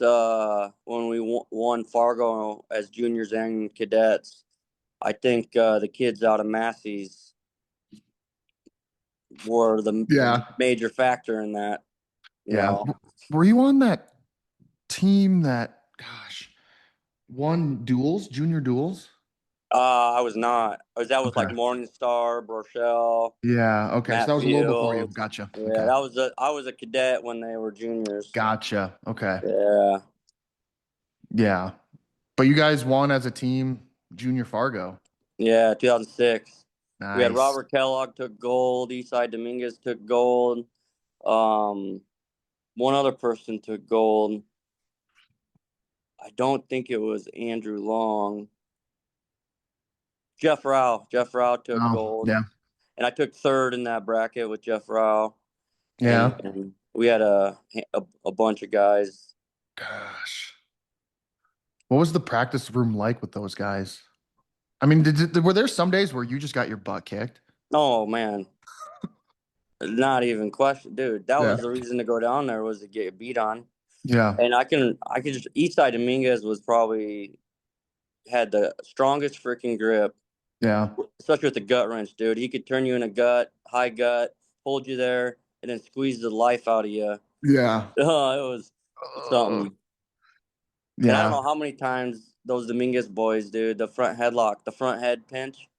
when we won Fargo as juniors and cadets. I think the kids out of Massey's were the yeah, major factor in that. You yeah. know, Were you on that team that, gosh, won duels, junior duels? I was not. That was like Okay. Morningstar, Brochelle, Yeah. Okay. So Matt that was a little before you. Fields. Gotcha. Yeah, Okay. I was a cadet when they were juniors. Gotcha. Okay. Yeah, Yeah. But you guys won as a team, Junior Fargo. yeah, 2006. We had Nice. Robert Kellogg took gold. Eastside Dominguez took gold. Um, One other person took gold. I don't think it was Andrew Long. Jeff Rao. Jeff Rao took Oh, gold, yeah. and I took third in that bracket with Jeff Rao. And Yeah. then we had a bunch of guys. Gosh. What was the practice room like with those guys? I mean, were there some days where you just got your butt kicked? Oh man, not even question, dude. That Yeah. was the reason to go down there, was to get beat on. Yeah. And I could just Eastside Dominguez was probably had the strongest freaking grip, Yeah. especially with the gut wrench, dude. He could turn you in a high gut, hold you there, and then squeeze the life out of you. Yeah. It was Uh, something. And I don't yeah. know how many times those Dominguez boys, dude, the front headlock, the front head pinch.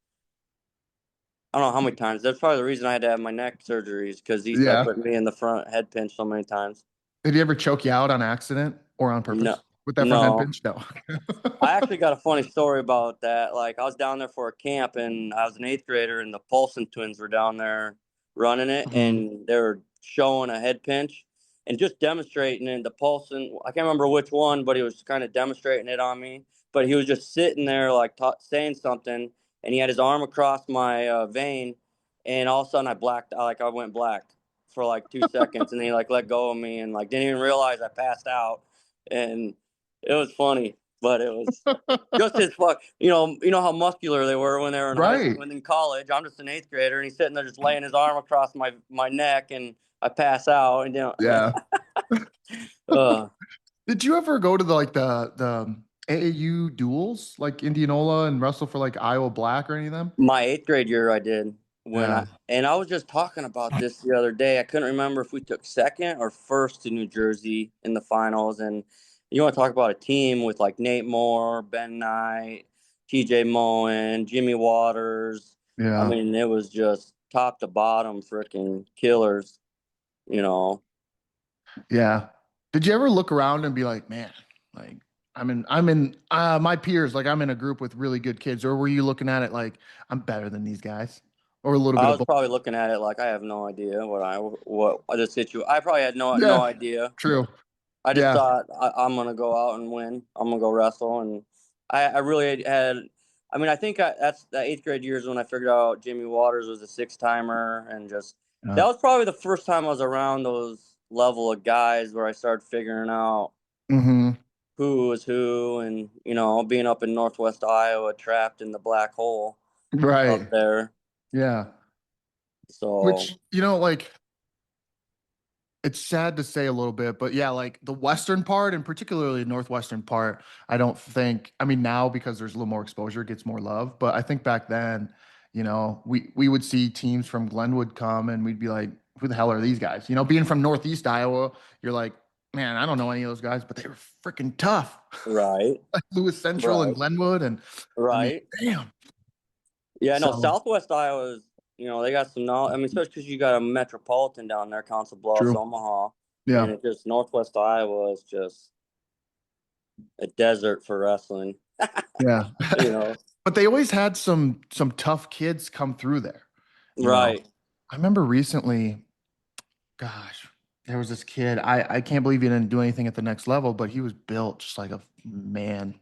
I don't know how many times. That's probably the reason I had to have my neck surgeries because he started Yeah. putting me in the front head pinch so many times. Did he ever choke you out on accident or on No, purpose with that front head no. pinch? No. I actually got a funny story about that. Like I was down there for a camp and I was an eighth grader and the Paulson twins were down there running it Mhm. and they were showing a head pinch and just demonstrating it. The Paulson, I can't remember which one, but he was kind of demonstrating it on me. But he was just sitting there like saying something and he had his arm across my vein and all of a sudden I blacked, like I went black for like 2 seconds and he like let go of me and like didn't even realize I passed out and it was funny, but it was just his fuck. You know how muscular they were when they were in high Right. school and in college. I'm just an eighth grader, and he's sitting there just laying his arm across my neck, and I pass out. And Yeah. uh, Did you ever go to the AAU duels like Indianola and wrestle for like Iowa Black or any of them? my eighth grade year, I did when Yeah. I was just talking about this the other day. I couldn't remember if we took second or first to New Jersey in the finals, and you want to talk about a team with like Nate Moore, Ben Knight, TJ Moen, Jimmy Waters. I Yeah. mean, it was just top to bottom freaking killers, you know. Yeah. Did you ever look around and be like, man, like I'm in my peers, like I'm in a group with really good kids, or were you looking at it like I'm better than these guys? Or a little bit I of was both? probably looking at it like I have no idea what the situation. I probably had no Yeah, idea. true. I just Yeah. thought I'm gonna go out and win. I'm gonna go wrestle, and I really had. I mean, I think that's the eighth grade years when I figured out Jimmy Waters was a six timer, and just that Yeah. was probably the first time I was around those level of guys where I started figuring out Hmm. who was who, and being up in Northwest Iowa, trapped in the black hole up Right. there. Yeah. So Which, like it's sad to say a little bit, but yeah, like the western part and particularly the northwestern part, I don't think, I mean, now because there's a little more exposure, it gets more love. But I think back then, we would see teams from Glenwood come and we'd be like, who the hell are these guys? Being from Northeast Iowa, you're like, man, I don't know any of those guys, but they were freaking tough. right, Like Lewis Central and right, Glenwood. And I mean, right. damn. Yeah, no, So Southwest Iowa is, they got some knowledge. I mean, especially because you got a metropolitan down there, Council Bluffs, true. Omaha, and Yeah. it just Northwest Iowa is just a desert for wrestling. Yeah. You know, But they always had some tough kids come through there. You know, right? I remember recently, gosh, there was this kid. I can't believe he didn't do anything at the next level, but he was built just like a man.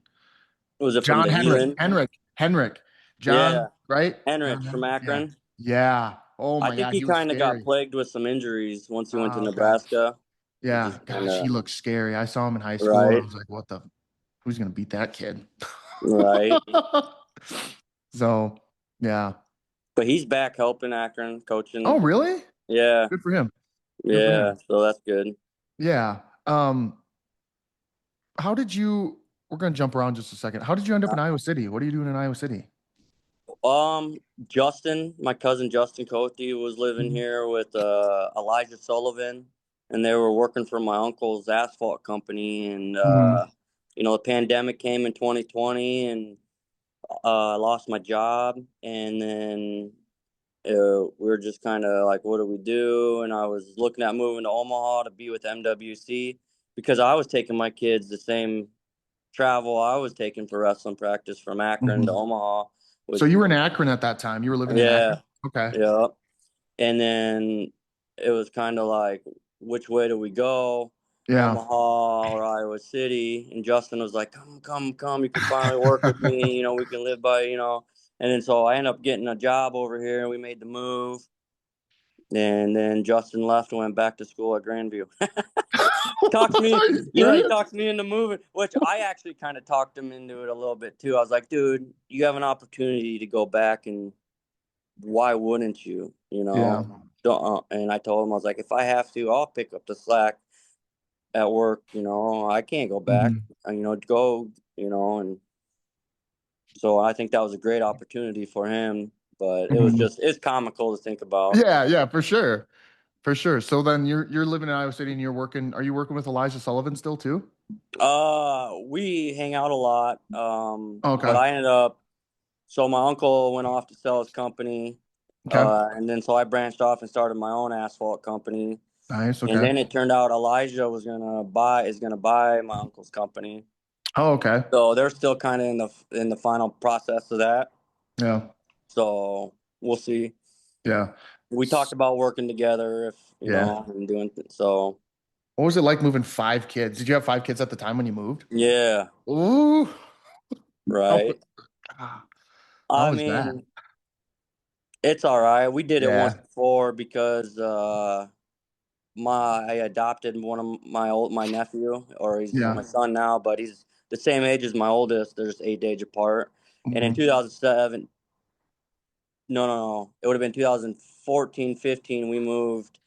Was it from John the Henrik, Ewin? Henrik, John, Yeah, right? Henrich John from Henrik. Yeah. Akron. Yeah. Oh I my think God, he he was kind of got scary. plagued with some injuries once he went to Okay. Nebraska. He Yeah. just kind Gosh, he of looked scary. I saw him in high school and I right, was like, what the, who's gonna beat that kid? right. So, yeah. But he's back helping Akron, Oh, coaching. really? Yeah, Good for him. Good for yeah. him. So that's good. Yeah. How did you, we're going to jump around just a second. How did you end up in Iowa City? What are you doing in Iowa City? Justin, my cousin Justin Koethe was living Mhm. here with Elijah Sullivan, and they were working for my uncle's asphalt company. And Mhm. the pandemic came in 2020, and I lost my job. And then we were just kind of like, what do we do? And I was looking at moving to Omaha to be with MWC because I was taking my kids the same travel I was taking for wrestling practice from Akron to Mhm. Omaha So was you were in Akron at that time. You were living in yeah. Akron? Okay. Yeah. And then it was kind of like, which way do we go? Yeah. Omaha or Iowa City? And Justin was like, come, come, come. You can finally work with me. We can live by. And then so I ended up getting a job over here and we made the move. And then Justin left and went back to school at Grandview. Talks me, Are you yeah, he serious? talks me into moving, which I actually kind of talked him into it a little bit too. I was like, dude, you have an opportunity to go back and why wouldn't you? Yeah. Don't. And I told him I was like, if I have to, I'll pick up the slack at work. I can't go back. Mhm. Go. And so I think that was a great opportunity for him. But Mhm. it's comical to think about. Yeah, yeah, for sure. For sure. So then you're living in Iowa City and you're working, are you working with Elijah Sullivan still too? We hang out a lot. But Okay. I ended up. So my uncle went off to sell his company, Okay. And then so I branched off and started my own asphalt company. Nice. And Okay. then it turned out Elijah is gonna buy my uncle's company. Oh, okay. So they're still kind of in the final process of that. Yeah. So we'll see. Yeah. We talked about working together if Yeah. and doing so. What was it like moving 5 kids? Did you have 5 kids at the time when you moved? Yeah, Ooh. How, right. how I was that? mean, it's all right. We did it once Yeah. before because I adopted one of my nephew, or he's my Yeah. son now, but he's the same age as my oldest. They're just 8 age apart. And in Hmm. 2007, no, it would have been 2014, 15. We moved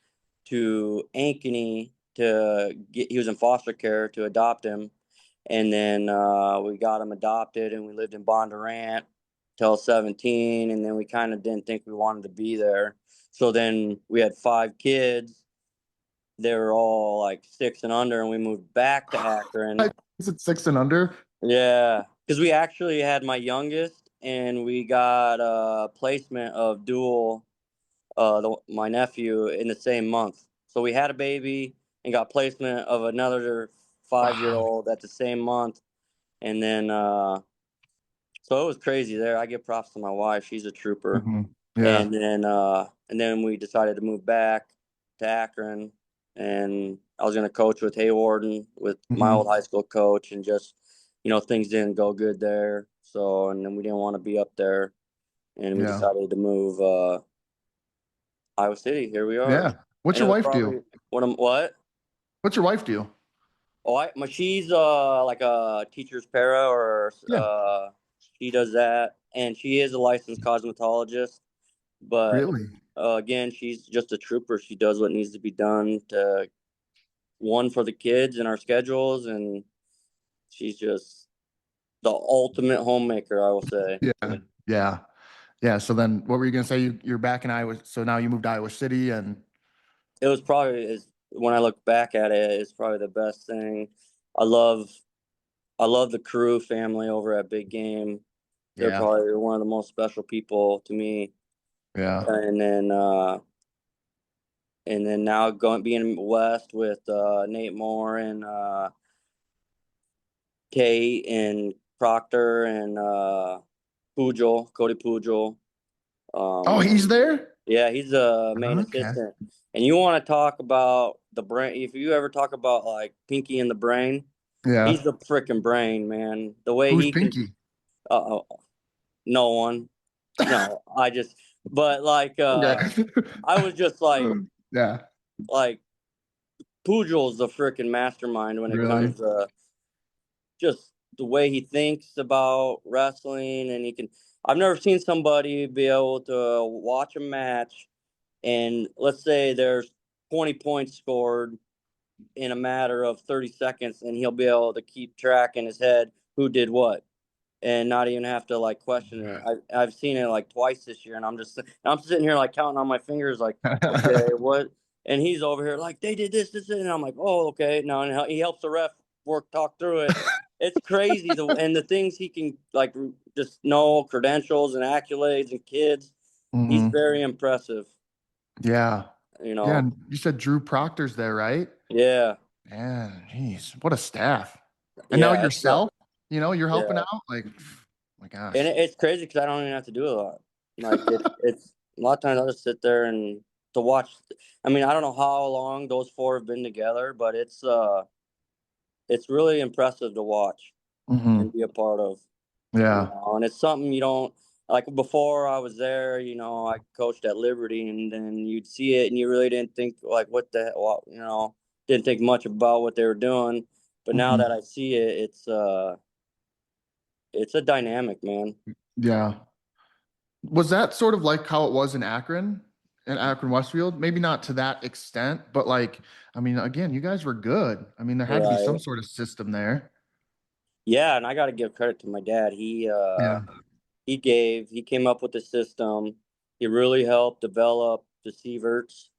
to Ankeny to get. He was in foster care to adopt him, and then we got him adopted, and we lived in Bondurant till 17, and then we kind of didn't think we wanted to be there. So then we had 5 kids. They were all like 6 and under, and we moved back to Akron. Is it 6 and under? Yeah, because we actually had my youngest, and we got a placement of dual, my nephew in the same month. So we had a baby and got placement of another 5 year Wow. old at the same month, and then so it was crazy there. I give props to my wife; she's a trooper. Hmm. Yeah. And then we decided to move back to Akron, and I was going to coach with Haywarden with my old Hmm. high school coach, and just things didn't go good there. So and then we didn't want to be up there, and we Yeah. decided to move Iowa City. Here we are, Yeah. What's and it your was wife do? probably what. What's your wife do? Oh, she's like a teacher's para, or Yeah. she does that, and she is a licensed cosmetologist. But Really? again, she's just a trooper. She does what needs to be done to one for the kids and our schedules, and she's just the ultimate homemaker, I will say. Yeah. Yeah. Yeah. So then what were you gonna say? You're back in Iowa. So now you moved to Iowa City and It was probably is when I look back at it, it's probably the best thing. I love I love the crew family over at Big Game. They're yeah. probably one of the most special people to me. Yeah. And then now going being west with Nate Moore and Kate and Proctor and Cody Pujol. Oh, Um, he's there? yeah, he's a main Okay. assistant. And you want to talk about the brain? If you ever talk about like Pinky and the Brain, he's Yeah. the freaking brain, man. The way Who's he can, Pinky? uh, no one, no, but like, Okay. I was just like, Yeah. like Pujol's the freaking mastermind when it Really? comes to just the way he thinks about wrestling, and I've never seen somebody be able to watch a match, and let's say there's 20 points scored in a matter of 30 seconds, and he'll be able to keep track in his head who did what, and not even have to like question it. I've seen it like twice this year, and I'm sitting here like counting on my fingers, like, okay, what? And he's over here like they did this, and I'm like, oh, okay, no, and he helps the ref talk through it. It's crazy and the things he can like just know credentials and accolades and kids. He's Hmm. very impressive, Yeah. you Yeah. know. And you said Drew Proctor's there, right? Yeah, Man, jeez, what a staff. And now yeah, it's yourself, you're helping yeah. out. Like, my And gosh. it's crazy because I don't even have to do a lot. Like it's a lot of times I'll just sit there and to watch. I mean, I don't know how long those four have been together, but it's really impressive to watch and Hmm. be a part of. Yeah. And it's something you don't like. Before I was there, I coached at Liberty, and then you'd see it, and you really didn't think like what the hell, didn't think much about what they were doing. But now Hmm. that I see it, it's a dynamic, man. Yeah. Was that sort of like how it was in Akron-Westfield? Maybe not to that extent, but like, I mean, again, you guys were good. I mean, there had to be some Right. sort of system there. Yeah, and I got to give credit to my dad. Yeah. He came up with the system. He really helped develop the Sieverts.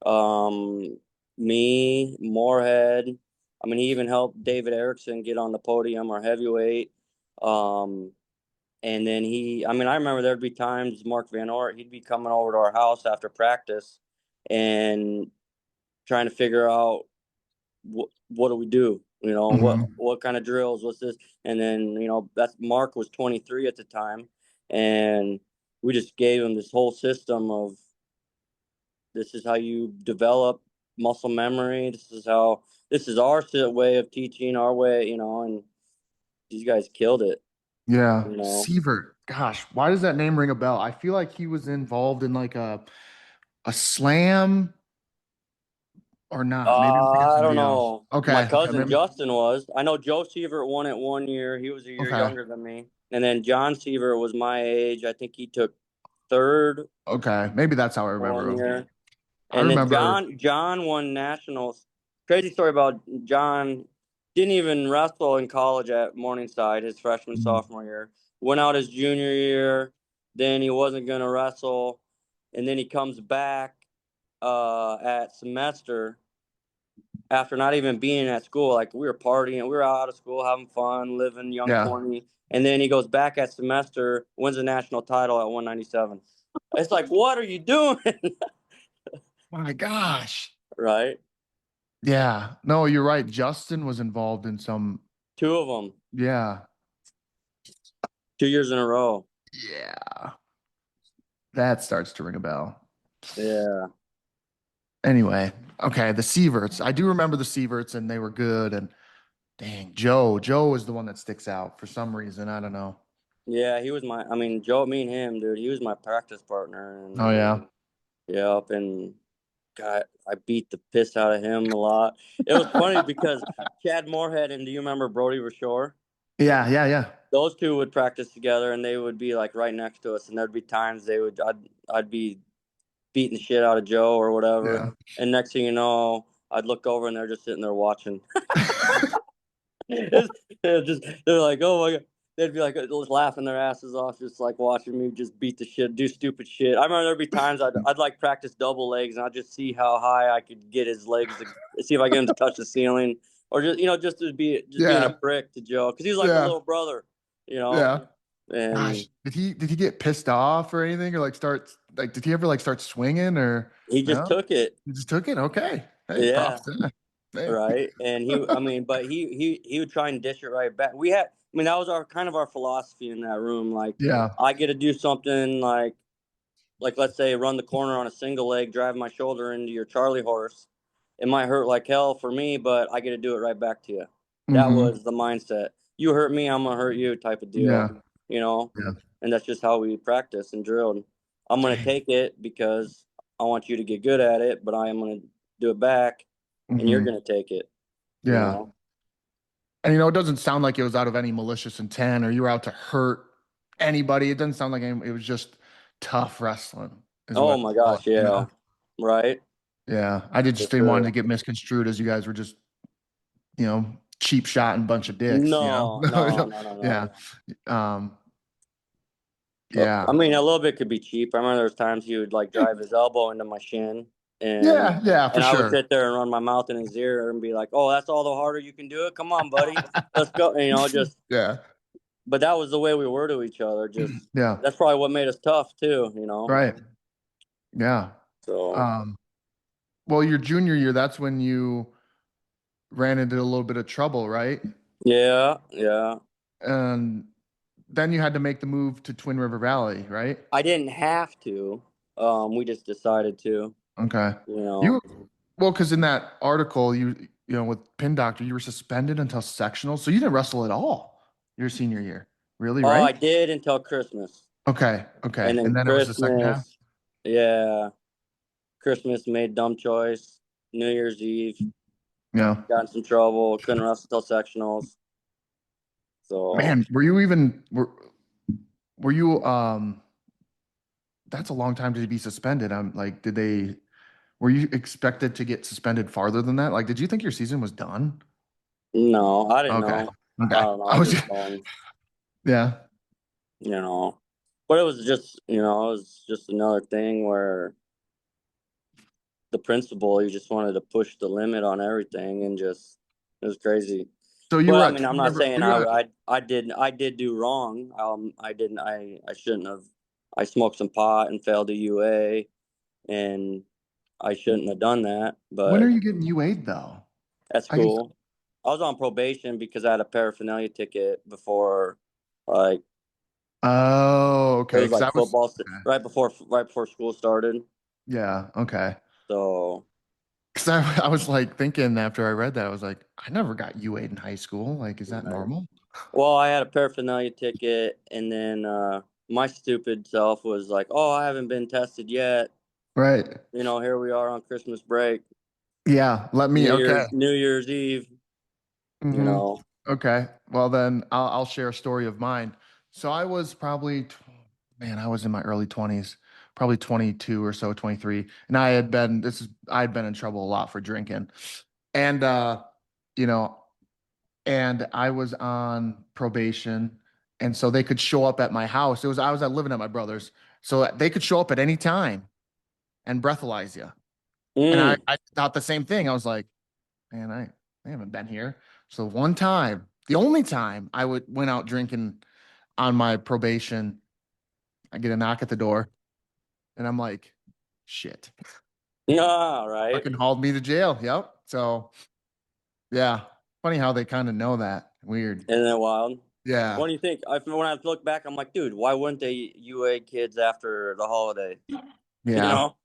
Um, me, Moorhead. I mean, he even helped David Erickson get on the podium, our heavyweight. Um, And then I mean, I remember there'd be times Mark Van Ort, he'd be coming over to our house after practice and trying to figure out what do we do? You know, Hmm. what kind of drills? What's this? And then, that's Mark was 23 at the time, and we just gave him this whole system of this is how you develop muscle memory. This is our way of teaching, our way, and these guys killed it, Yeah, you know. Sievert. Gosh, why does that name ring a bell? I feel like he was involved in like a slam or not. Maybe I'm thinking of I don't somebody else. know. My Okay, okay, cousin maybe. Justin was. I know Joe Sievert won it one year. He was a year Okay, younger than me. And then John Sievert was my age. I think he took third okay, maybe that's how I remember one him. year. I And then remember. John won nationals. Crazy story about John. Didn't even wrestle in college at Morningside his freshman Mhm. sophomore year. Went out his junior year. Then he wasn't gonna wrestle, and then he comes back at semester after not even being at school. Like we were partying, we were out of school having fun, living young Yeah. corny. And then he goes back at semester, wins a national title at 197. It's like, what are you doing? My gosh. Right? Yeah. No, you're right. Justin was involved in some. Two of them, Yeah. 2 years in a row. Yeah. That starts to ring a bell. Yeah. Anyway, okay, the Sieverts. I do remember the Sieverts and they were good. And dang, Joe. Joe is the one that sticks out for some reason. I don't know. Yeah, I mean, Joe, me and him, dude, he was my practice partner. Oh And yeah. yep. And God, I beat the piss out of him a lot. It was funny because Chad Moorhead and do you remember Brody Rashore? Yeah, yeah, yeah. Those two would practice together and they would be like right next to us. And there'd be times I'd be beating the shit out of Joe or whatever. Yeah. And next thing you know, I'd look over and they're just sitting there watching. They're like, oh my god. They'd be like laughing their asses off, just like watching me just beat the shit, do stupid shit. I remember there'd be times I'd like practice double legs, and I'd just see how high I could get his legs to see if I get him to touch the ceiling, or just to be just being a Yeah. prick to Joe because he was like a Yeah. little brother, you know. Yeah. And Gosh, did he get pissed off or anything or like start like did he ever like start swinging or he just no? took it, He just took it. Okay. Hey, yeah, props to him. Hey. right. And I mean, but he would try and dish it right back. I mean, that was our kind of our philosophy in that room. Like, Yeah. I get to do something like let's say run the corner on a single leg, drive my shoulder into your Charlie horse. It might hurt like hell for me, but I get to do it right back to you. That Mm-hmm. was the mindset. You hurt me, I'm gonna hurt you type of Yeah. deal, you know? Yeah. And that's just how we practice and drilled. I'm gonna Dang. take it because I want you to get good at it, but I am gonna do it back and you're Mm-hmm. gonna take it, you Yeah. know? And it doesn't sound like it was out of any malicious intent or you were out to hurt anybody. It doesn't sound like it was just tough wrestling, is Oh what, my gosh, yeah. Right? yeah. I did For just didn't want it to sure. get misconstrued as you guys were just, cheap shot and bunch of dicks. No, no, no, no, Yeah. no. Um, yeah. I mean, a little bit could be cheap. I remember there was times he would like drive his elbow into my shin, and Yeah, yeah, for I would sure. sit there and run my mouth in his ear and be like, "Oh, that's all the harder you can do it. Come on, buddy, let's go." And, just. Yeah. But that was the way we were to each other. Just Yeah. that's probably what made us tough too. Right. Yeah. So Um, well, your junior year, that's when you ran into a little bit of trouble, right? yeah, yeah. And then you had to make the move to Twin River Valley, right? I didn't have to. We just decided to. Okay. You know. You well, because in that article, with Pin Doctor, you were suspended until sectional, so you didn't wrestle at all your senior year. Really, Oh, I right? did until Christmas, Okay, and okay. then And then it was the second half? Christmas. Yeah, Christmas made dumb choice. New Year's Eve. Yeah. Got in some trouble. Couldn't wrestle till sectionals. So Man, were you that's a long time to be suspended. I'm like, were you expected to get suspended farther than that? Like, did you think your season was done? no, I didn't Okay. know. I Okay. don't know. I I was was just going, yeah. you know. But it was just, it was just another thing where the principal, he just wanted to push the limit on everything and just it was crazy. So you Well, were I at mean, I'm Twin not River. saying Were you at? I did do wrong. I didn't. I shouldn't have. I smoked some pot and failed a UA, and I shouldn't have done that. When are But you getting UA'd though? that's I guess. cool. I was on probation because I had a paraphernalia ticket before, like Oh, it okay. was Because like I was. football Okay. right before school started. Yeah. Okay. So Because I was like thinking after I read that, I was like, I never got UA'd in high school. Like, is that right. normal? Well, I had a paraphernalia ticket, and then my stupid self was like, "Oh, I haven't been tested yet." Right. You know, here we are on Christmas break, Yeah. Let me. Okay. New Year's Eve. You Mm-hmm. know, Okay. Well, then I'll share a story of mine. So I was probably, man, I was in my early 20s, probably 22 or so, 23. And I had been in trouble a lot for drinking. And, you know, and I was on probation. And so they could show up at my house. I was living at my brother's. So they could show up at any time and breathalyze you. And mm. I thought the same thing. I was like, man, I haven't been here. So one time, the only time went out drinking on my probation, I get a knock at the door and I'm like, shit. All right. Fucking hauled me to jail. Yep. So yeah. Funny how they kind of know that. Weird. Isn't it wild? Yeah. What do you think? When I look back, I'm like, dude, why wouldn't they UA kids after the holiday? You Yeah. know,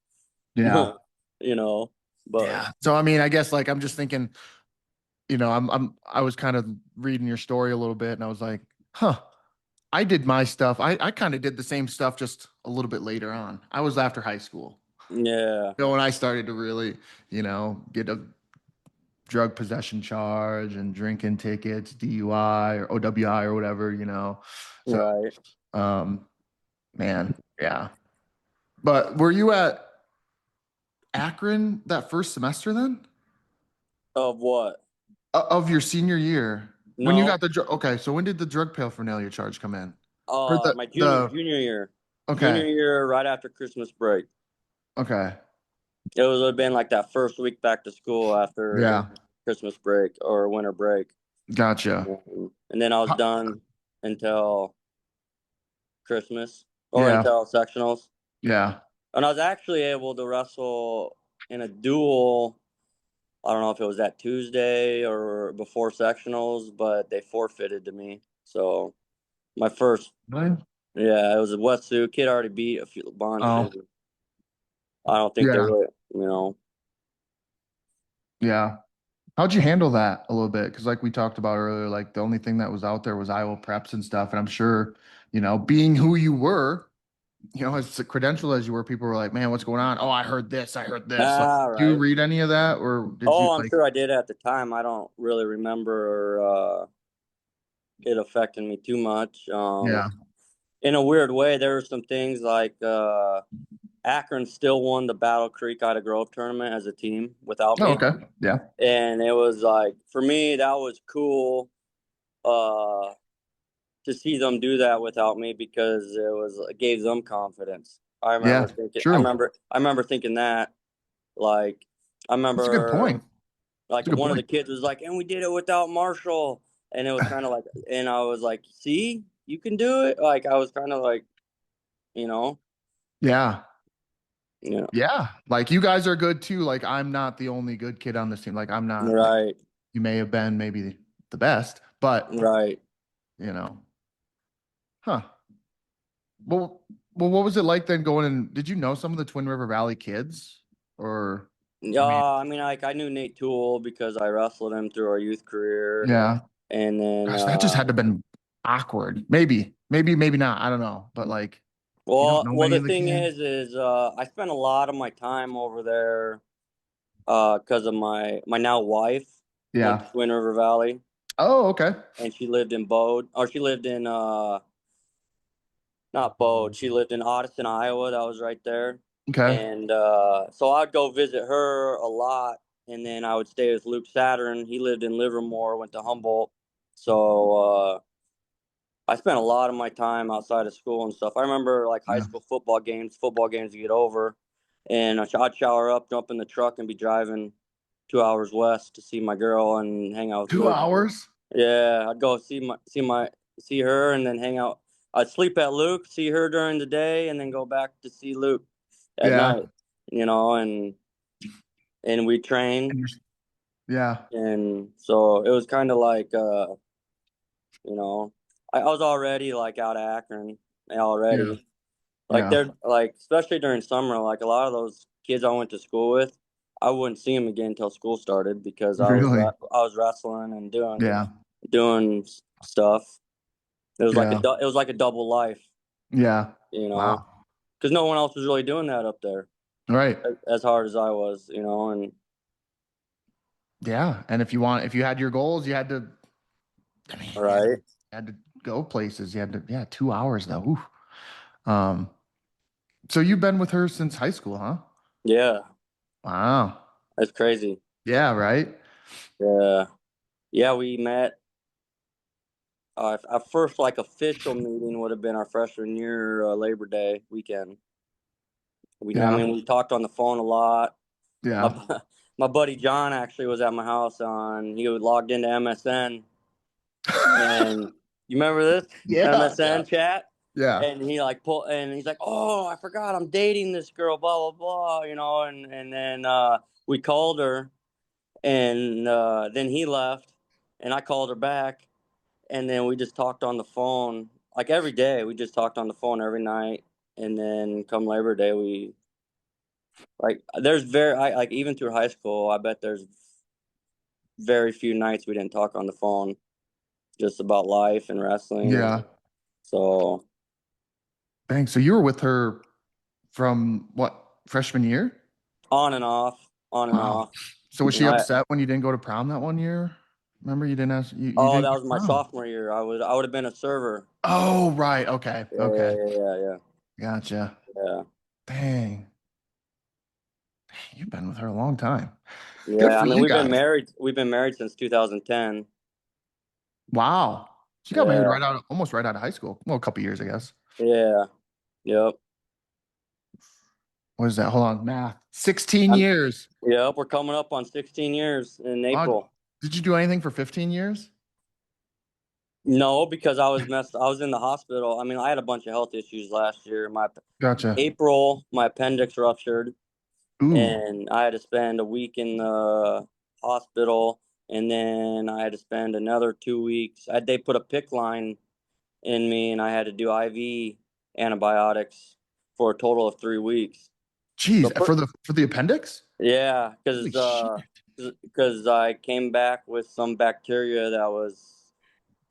Yeah. you know. But Yeah. So I mean, I guess like I'm just thinking, I was kind of reading your story a little bit and I was like, huh, I did my stuff. I kind of did the same stuff just a little bit later on. I was after high school. yeah, When I started to really, get a drug possession charge and drinking tickets, DUI or OWI or whatever. So, right. um, man, yeah. But were you at Akron that first semester then? Of what? Of your senior year? When you got No. the drug? Okay, so when did the drug paraphernalia charge come in? Or the My the junior okay, year, right after Christmas break. okay, It would have been like that first week back to school after yeah, Christmas break or winter break, gotcha. and then I was Huh, done until Christmas or yeah, until sectionals. yeah. And I was actually able to wrestle in a duel. I don't know if it was that Tuesday or before sectionals, but they forfeited to me. So my first, Really? yeah, it was a Wetsuit kid already beat a bunch, Oh, and I don't think they yeah, would, you know. yeah. How'd you handle that a little bit? Because like we talked about earlier, like the only thing that was out there was Iowa preps and stuff. And I'm sure, being who you were, as credentialed as you were, people were like, man, what's going on? Oh, I heard this. I heard this. Like, All did you right. read any of that or did you Oh, I'm like, sure I did at the time. I don't really remember it affecting me too much. yeah. In a weird way, there were some things like Akron still won the Battle Creek Ida Grove tournament as a team without Oh, me. okay. Yeah. And it was like, for me, that was cool uh, to see them do that without me because it gave them confidence. Yeah. True. I remember thinking that, like, I That's a good remember point. like That's a good one of the point. kids was like, and we did it without Marshall. And it was kind of like, and I was like, see, you can do it. Like, I was kind of like, you know, Yeah. you know, Yeah. Like you guys are good too. Like I'm not the only good kid on this team. Like I'm not like right, you may have been maybe the best, but right. you know, huh. Well, what was it like then going and did you know some of the Twin River Valley kids? Or Yeah, I mean, I mean, like I knew Nate Toole because I wrestled him through our youth career, yeah. and then, Gosh, that just had to have been awkward. Maybe not. I don't know. But like you don't know well, any the of the thing kids? is, I spent a lot of my time over there, because of my now wife went to Yeah. Twin River Valley, Oh, okay. and she lived in Bode, or she lived in not Bode. She lived in Odison, Iowa. That was right there. Okay. And so I'd go visit her a lot. And then I would stay with Luke Saturn. He lived in Livermore, went to Humboldt. So I spent a lot of my time outside of school and stuff. I remember like high Yeah. school football games to get over. And I'd shower up, jump in the truck, and be driving 2 hours west to see my girl and hang out with Two Luke. hours? Yeah, I'd go see her and then hang out. I'd sleep at Luke, see her during the day, and then go back to see Luke at Yeah. night. And we train, And yeah. and so it was kind of like you know, I was already like out of Akron Yeah. already. Like Yeah. they're like, especially during summer, like a lot of those kids I went to school with, I wouldn't see them again until school started because Really? I was wrestling and Yeah. doing stuff. Yeah. It was like a double life, Yeah. you know, Wow. because no one else was really doing that up there Right. as hard as I was, and Yeah. And if you had your goals, you had to, I mean, right, you had to go places. You had to, yeah, 2 hours though. Oof. Um, so you've been with her since high school, huh? yeah, Wow. that's crazy. Yeah, right. Yeah, yeah, we met. Our first like official meeting would have been our freshman year, Labor Day weekend. I Yeah. mean, we talked on the phone a lot. My Yeah. bu- my buddy John actually was at my house he was logged into MSN, and you remember this Yeah. Yeah. MSN chat? Yeah. And he's like, "Oh, I forgot I'm dating this girl, blah blah blah," and then we called her, and then he left, and I called her back, and then we just talked on the phone like every day. We just talked on the phone every night, and then come Labor Day, we like there's very I like even through high school, I bet there's very few nights we didn't talk on the phone just about life and wrestling. And Yeah. so Dang. So you were with her from what, freshman year? on and off, on and Wow. off. So was And she upset when you didn't go to prom that one year? Remember you didn't ask you oh, didn't that go was to my prom. sophomore year. I would have been a server. Oh, right. Okay. Yeah, Okay. yeah, yeah, Gotcha. yeah, Dang. You've been with her a long time. yeah. Good Yeah, I for mean, you guys. We've been married since 2010. Wow. She got married Yeah, right out, almost right out of high school. Well, a couple years, I guess. yeah, yep. What is that? Hold on. Math. 16 I'm, years. yep. We're coming up on 16 years in Wow. April. Did you do anything for 15 years? No, because I was in the hospital. I mean, I had a bunch of health issues last year. My Gotcha. April, my appendix ruptured, Ooh. and I had to spend a week in the hospital, and then I had to spend another 2 weeks. They put a PICC line in me, and I had to do IV antibiotics for a total of 3 weeks. So, Jeez. For the appendix? yeah, Holy shit. because I came back with some bacteria that was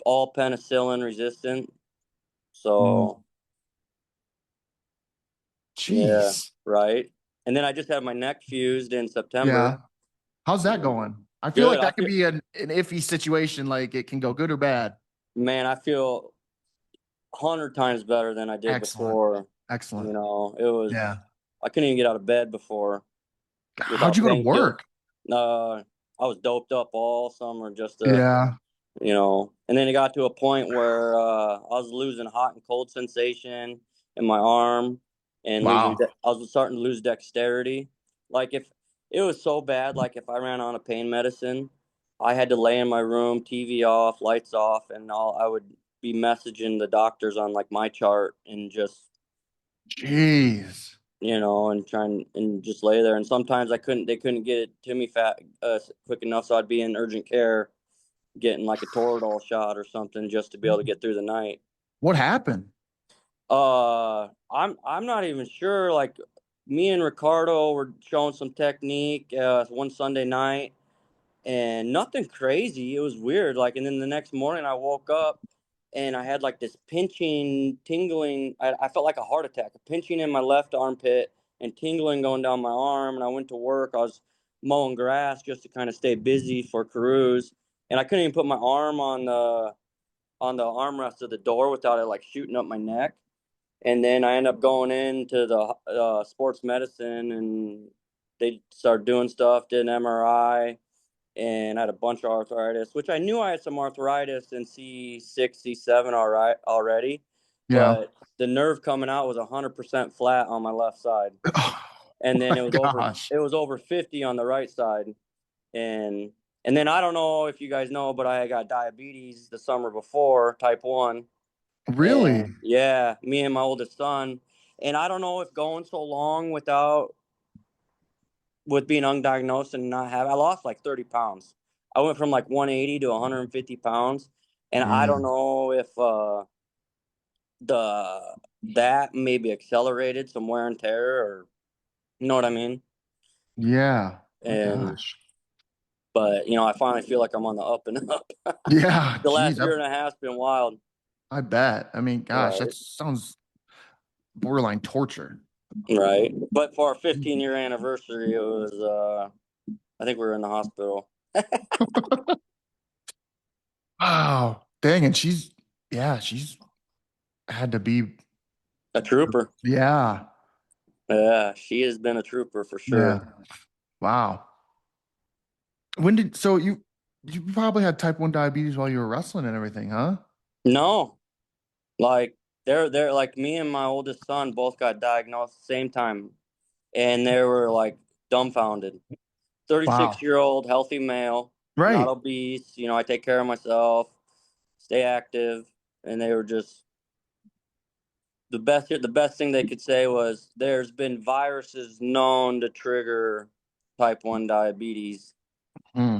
all penicillin resistant. Mm. So, yeah, Jeez. right. And then I just had my neck fused in September. Yeah. How's that And going? I feel good. like that can be an iffy situation. Like it can go good or bad. I feel 100 times better than I did Excellent. before. Excellent. It was, Yeah. I couldn't even get out of bed before How'd you without go to painkillers. work? I was doped up all summer just to, Yeah. and then it got to a point where I was losing hot and cold sensation in my arm and Wow. I was starting to lose dexterity. Like if it was so bad, like if I ran on a pain medicine, I had to lay in my room, TV off, lights off, and I would be messaging the doctors on like my chart and just Jeez. and trying and just lay there. And sometimes they couldn't get it to me quick enough, so I'd be in urgent care getting like a Toradol shot or something just to be able to get through the night. What happened? I'm not even sure. Like me and Ricardo were showing some technique one Sunday night, and nothing crazy. It was weird. Like, and then the next morning I woke up and I had like this pinching, tingling. I felt like a heart attack, a pinching in my left armpit and tingling going down my arm. And I went to work. I was mowing grass just to kind of stay busy for Carews, and I couldn't even put my arm on the armrest of the door without it like shooting up my neck. And then I ended up going into the sports medicine, and they started doing stuff, did an MRI, and I had a bunch of arthritis, which I knew I had some arthritis in C6, C7 already, Yeah. but the nerve coming out was 100% flat on my left side. Oh And then my gosh. it was over 50 on the right side. And And then I don't know if you guys know, but I got diabetes the summer before, type 1. Really? And yeah, me and my oldest son. And I don't know if going so long without with being undiagnosed and not have, I lost like 30 pounds. I went from like 180 to 150 pounds. And I don't Mm, know if the that maybe accelerated some wear and tear, or you know what I mean? yeah. My And gosh. but I finally feel like I'm on the up and up. Yeah. The Geez, last year and a half's been wild. I bet. I mean, gosh, that Right. sounds borderline torture. Right. But for our 15-year anniversary, it was I think we were in the hospital. Wow. Dang. And yeah, she's had to be, A trooper. yeah. Yeah, she has been a trooper for Yeah. sure. Wow. So you probably had type 1 diabetes while you were wrestling and everything, huh? No, like they're like me and my oldest son both got diagnosed at the same time, and they were like dumbfounded. 36 Wow. year old healthy male, not Right. obese. I take care of myself, stay active, and they were just the best thing they could say was there's been viruses known to trigger type 1 diabetes. Hmm.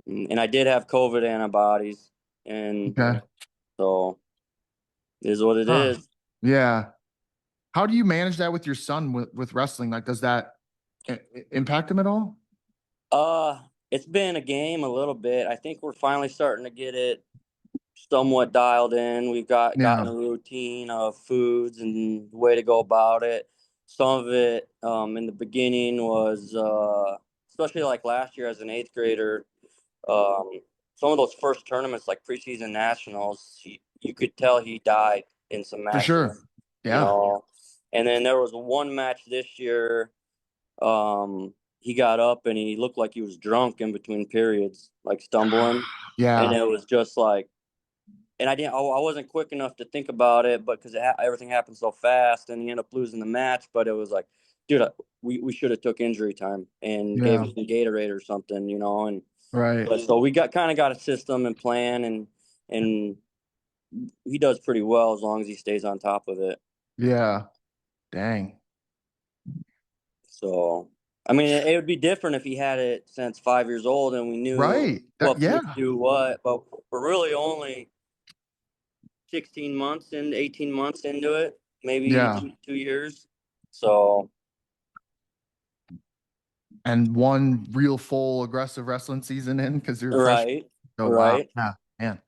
And I did have COVID antibodies, and Okay. so it is what it Huh. is. Yeah. How do you manage that with your son with wrestling? Like, does that impact him at all? It's been a game a little bit. I think we're finally starting to get it somewhat dialed in. We've gotten Yeah, a routine of foods and the way to go about it. Some of it in the beginning was especially like last year as an eighth grader. Um, some of those first tournaments, like preseason nationals, you could tell he died in some for matches, sure. you Yeah, know. And then there was one match this year. He got up and he looked like he was drunk in between periods, like stumbling, and yeah, it was just like, and I wasn't quick enough to think about it, but because everything happened so fast, and he ended up losing the match. But it was like, dude, we should have took injury time and gave yeah. him some Gatorade or something, and Right. but so we got a system and plan, and he does pretty well as long as he stays on top of it. Yeah. Dang. So, I mean, it would be different if he had it since 5 years old and we knew Right. what Yeah. foods do what. But we're really only 16 months and 18 months into it, maybe Yeah. two years. So, And one real full aggressive wrestling season in because you're a freshman. right, Oh wow. right. Yeah. Man.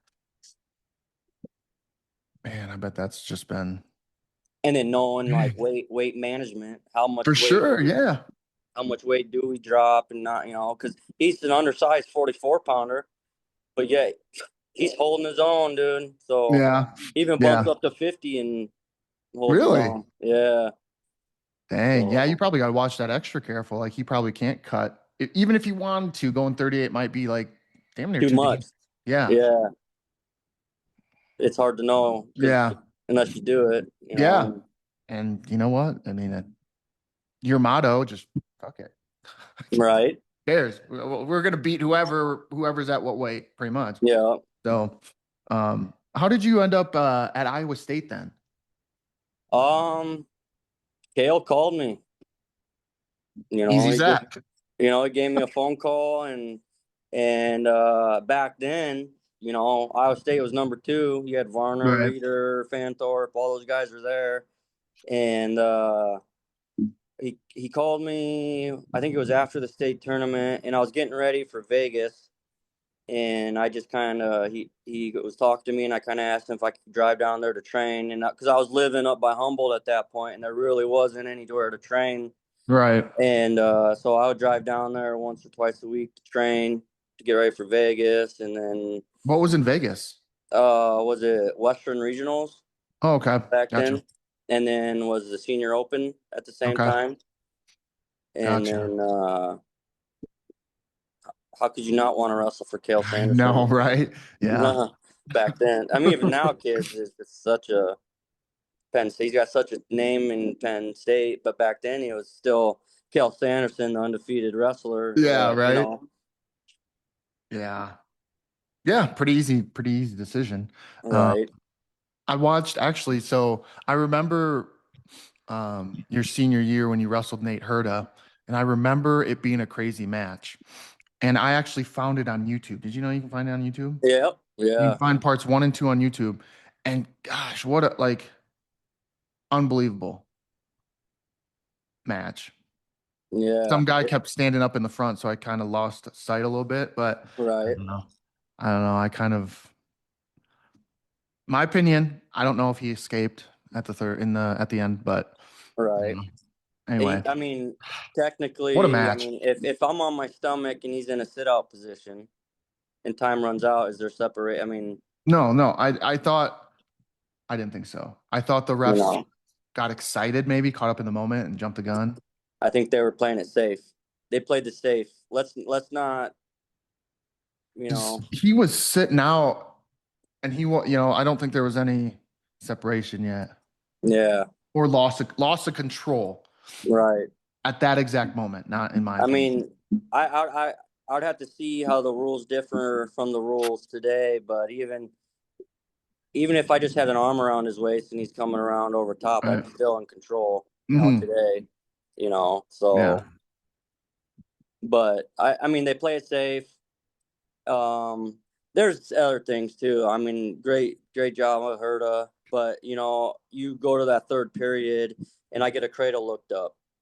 Man, I bet that's just been And then knowing like dang. weight management, For sure. Yeah. how much weight do we drop and not, because he's an undersized 44 pounder, but yet he's holding his own, dude. So Yeah. he even bumped Yeah. up to 50 and holds his Really? own. Yeah. Dang. Yeah. You So probably got to watch that extra careful. Like he probably can't cut. Even if he wanted to, going 38 might be like damn near too too much. dangerous. Yeah. Yeah. It's hard to know because Yeah. unless you do it, Yeah. And you know what? I mean, your motto, just fuck it. Right. Who cares? We're gonna beat whoever's at what weight, pretty much. Yeah. So, how did you end up at Iowa State then? Um, Kale called me. Easy He just, Zach. he gave me a phone call, and back then, Iowa State was number two. You had Varner, Right. Reeder, Fanthorpe, all those guys were there. And he called me, I think it was after the state tournament, and I was getting ready for Vegas. And I just kind of he was talking to me, and I kind of asked him if I could drive down there to train, and because I was living up by Humboldt at that point, and there really wasn't anywhere to train, Right. and so I would drive down there once or twice a week to train to get ready for Vegas, and then What was in Vegas? was it Western Regionals Oh, okay. back Gotcha. then, and then was the Senior Open at the same Okay. time, and Gotcha. then how could you not want to wrestle for Cale I know, Sanderson? right? Yeah. Back then, I mean, even now, kids is such a Penn State. He's got such a name in Penn State, but back then he was still Cale Sanderson, the undefeated wrestler. Yeah, right. Yeah. Yeah, pretty easy decision. Uh, Right. I watched actually, so I remember your senior year when you wrestled Nate Herda, and I remember it being a crazy match. And I actually found it on YouTube. Did you know you can find it on YouTube? Yep. You Yeah. can find parts 1 and 2 on YouTube. And gosh, what a like unbelievable match. Yeah. Some guy kept standing up in the front, so I kind of lost sight a little bit, but I Right. don't know. I don't know. I kind of my opinion, I don't know if he escaped at the third in the at the end, but I don't Right. know. Anyway, I mean, what a technically, I match. mean, if I'm on my stomach and he's in a sit out position and time runs out, is there separate? I mean, No, no, I thought I didn't think so. I thought the you refs know, got excited, maybe caught up in the moment and jumped the gun. I think they were playing it safe. They played the safe. Let's not, you 'Cause know, he was sitting out and I don't think there was any separation yet yeah, or loss of control right. at that exact moment, not in my I opinion. mean, I'd have to see how the rules differ from the rules today, but even if I just had an arm around his waist and he's coming around over top, I'd Right. be still in control, Hmm. today, Yeah. so, but I mean, they play it safe. Um, there's other things too. I mean, great job with Herta, but you go to that third period and I get a cradle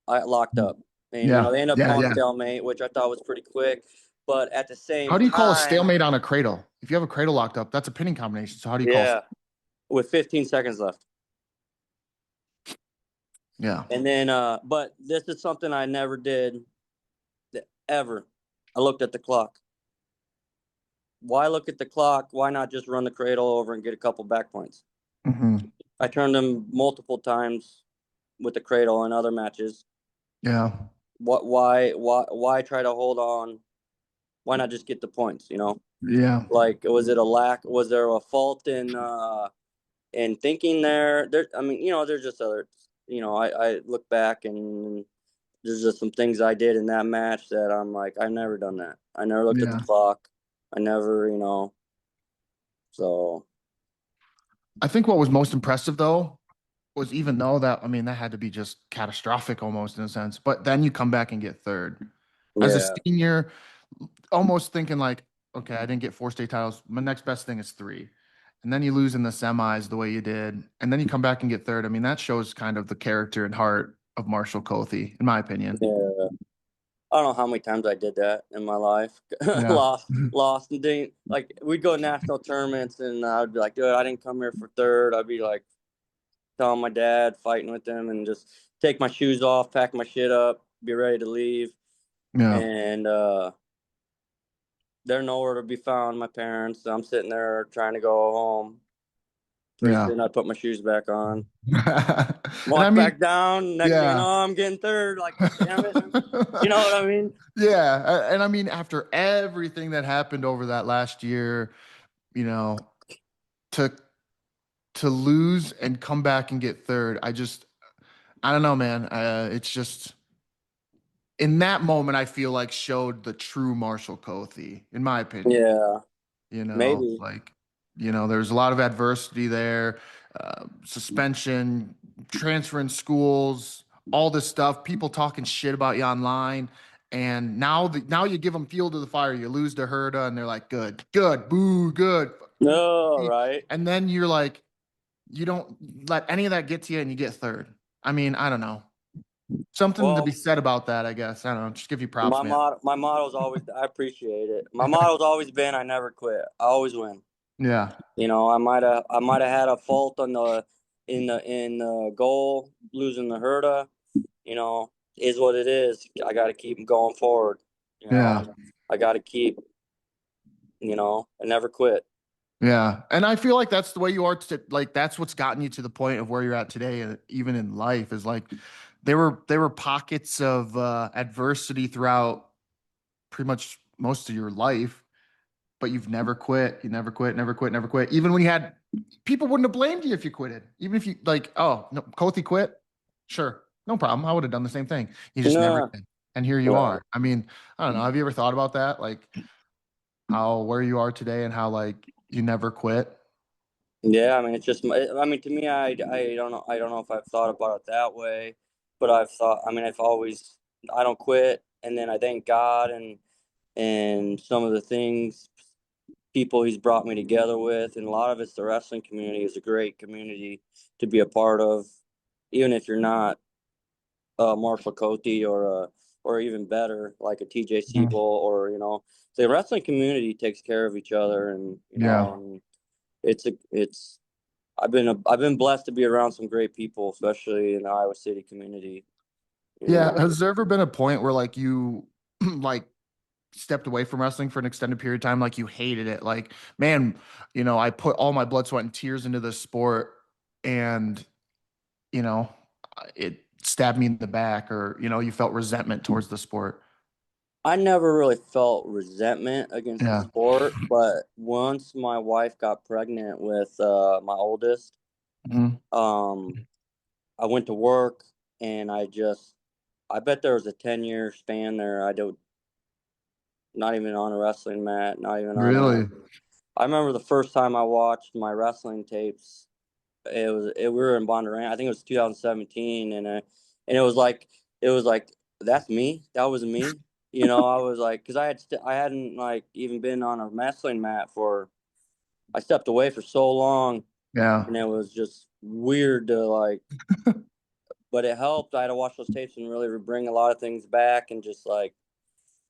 I locked up, and Yeah. they end up Yeah. calling Yeah. stalemate, which I thought was pretty quick, but at the same How do you call a time, stalemate on a cradle? If you have a cradle locked up, that's a pinning combination. So how do you call? yeah, with 15 seconds left. Yeah. And then, but this is something I never did ever. I looked at the clock. Why look at the clock? Why not just run the cradle over and get a couple back points? Hmm. I turned them multiple times with the cradle in other matches. Yeah. Why try to hold on? Why not just get the points? Yeah. Like, was it a lack? Was there a fault in thinking there? I mean, there's just other. I look back and there's just some things I did in that match that I'm like, I've never done that. I never looked at the Yeah. clock. I never, so I think what was most impressive though was even though that, I mean, that had to be just catastrophic almost in a sense, but then you come back and get third. As a yeah, senior, almost thinking like, okay, I didn't get 4 state titles. My next best thing is three. And then you lose in the semis the way you did. And then you come back and get third. I mean, that shows kind of the character and heart of Marshall Koethe, in my opinion. yeah. I don't know how many times I did that in my life. Yeah. Lost, and didn't like. We'd go to national tournaments, and I'd be like, "Dude, I didn't come here for third." I'd be like, telling my dad, fighting with him, and just take my shoes off, pack my shit up, be ready to leave. Yeah. And they're nowhere to be found. My parents. I'm sitting there trying to go home. Pretty Yeah. soon, I put my shoes back on, And I walk mean, back down. Next thing you know, yeah. I'm getting third. Like, damn it, you know what I mean? Yeah. And I mean, after everything that happened over that last year, you know, to lose and come back and get third, I don't know, man. It's just in that moment, I feel like showed the true Marshall Koethe, in my opinion. Yeah, You know, maybe. like, there's a lot of adversity there, suspension, transferring schools, all this stuff, people talking shit about you online. And now you give them fuel to the fire. You lose to Herda, and they're like, good, good, boo, good. No, right. And then you're like, you don't let any of that get to you, and you get third. I mean, I don't know. Something to be Well, said about that, I guess. I don't know. Just give you props, man. my motto's always. I appreciate it. My motto's always been, I never quit. I always win. Yeah. I might have had a fault on in the goal, losing the Herda. Is what it is. I got to keep going forward. You know, Yeah. I got to keep. I never quit. Yeah. And I feel like that's the way you are like that's what's gotten you to the point of where you're at today, even in life, is like there were pockets of adversity throughout pretty much most of your life, but you've never quit. You never quit, never quit, never quit. Even when you had people wouldn't have blamed you if you quitted. Even if you like, oh no, Kothi quit. Sure. No problem. I would have done the same thing. You just never Nah, did. And here you right. are. I mean, I don't know. Have you ever thought about that? Like, how where you are today and how like you never quit? Yeah, I mean, it's just, I mean, to me, I don't know if I've thought about it that way, but I've thought, I mean, I've always, I don't quit. And then I thank God and some of the things, people he's brought me together with. And a lot of it's the wrestling community is a great community to be a part of, even if you're not Marshall Koethe or even better, like a TJ Mhm. Siebel or, the wrestling community takes care of each other. And, Yeah. and it's, I've been blessed to be around some great people, especially in the Iowa City community. You Yeah. know, Has there ever been a point where like you like stepped away from wrestling for an extended period of time, like you hated it? Like, man, I put all my blood, sweat, and tears into this sport and, you know, it stabbed me in the back, or, you felt resentment towards the sport. I never really felt resentment against the Yeah. sport, but once my wife got pregnant with my oldest, Mhm. um, I went to work and I bet there was a 10-year span there. I don't, not even on a wrestling mat, not even on a. Really? I remember the first time I watched my wrestling tapes. We were in Bondurant. I think it was 2017, and it was like that's me. That was me. I was like, because I hadn't like even been on a wrestling mat for. I stepped away for so long, Yeah. and it was just weird to like. But it helped. I had to watch those tapes and really bring a lot of things back, and just like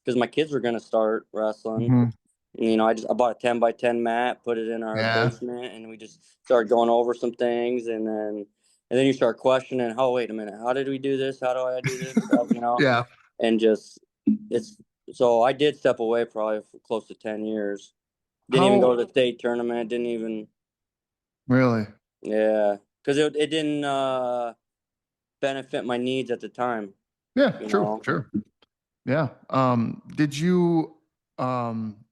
because my kids were gonna start wrestling. Mhm. I bought a 10 by 10 mat, put it in our Yeah. basement, and we just started going over some things, and then you start questioning, oh wait a minute, how did we do this? How do I do this? Yeah. And just it's so I did step away probably for close to 10 years. Didn't even go How to the state tournament. Didn't even really? yeah, because it didn't benefit my needs at the time. Yeah, You true, know. true. Yeah. Did you um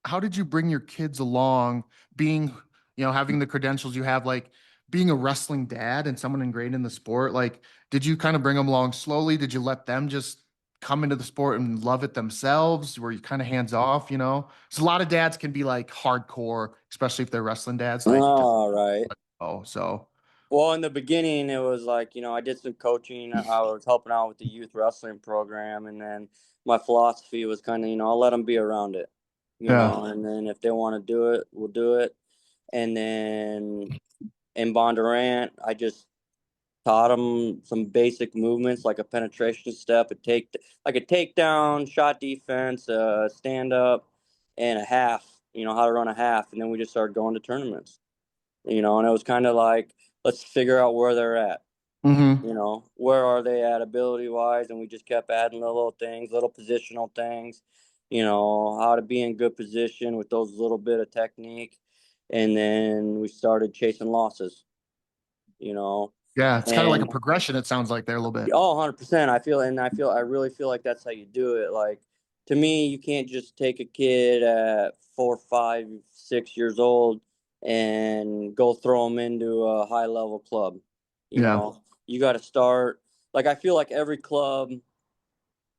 how did you bring your kids along being, having the credentials you have, like being a wrestling dad and someone ingrained in the sport? Like, did you kind of bring them along slowly? Did you let them just come into the sport and love it themselves? Were you kind of hands off, So a lot of dads can be like hardcore, especially if they're wrestling dads, like just All right. oh, so Well, in the beginning, it was like, I did some coaching. I was helping out with the youth wrestling program. And then my philosophy was kind of, I'll let them be around it, yeah. and then if they want to do it, we'll do it. And then in Bondurant, I just taught them some basic movements like a penetration step, like a takedown, shot defense, stand up, and a half, how to run a half. And then we just started going to tournaments, and it was kind of like, let's figure out where they're at. Hmm. Where are they at ability wise? And we just kept adding little things, little positional things, how to be in good position with those little bit of technique. And then we started chasing losses, you know, Yeah, it's kind of like a and progression, it sounds like there a little bit. oh, 100%. I really feel like that's how you do it. Like, to me, you can't just take a kid at 4, 5, 6 years old and go throw them into a high level club. Yeah. You got to start. Like, I feel like every club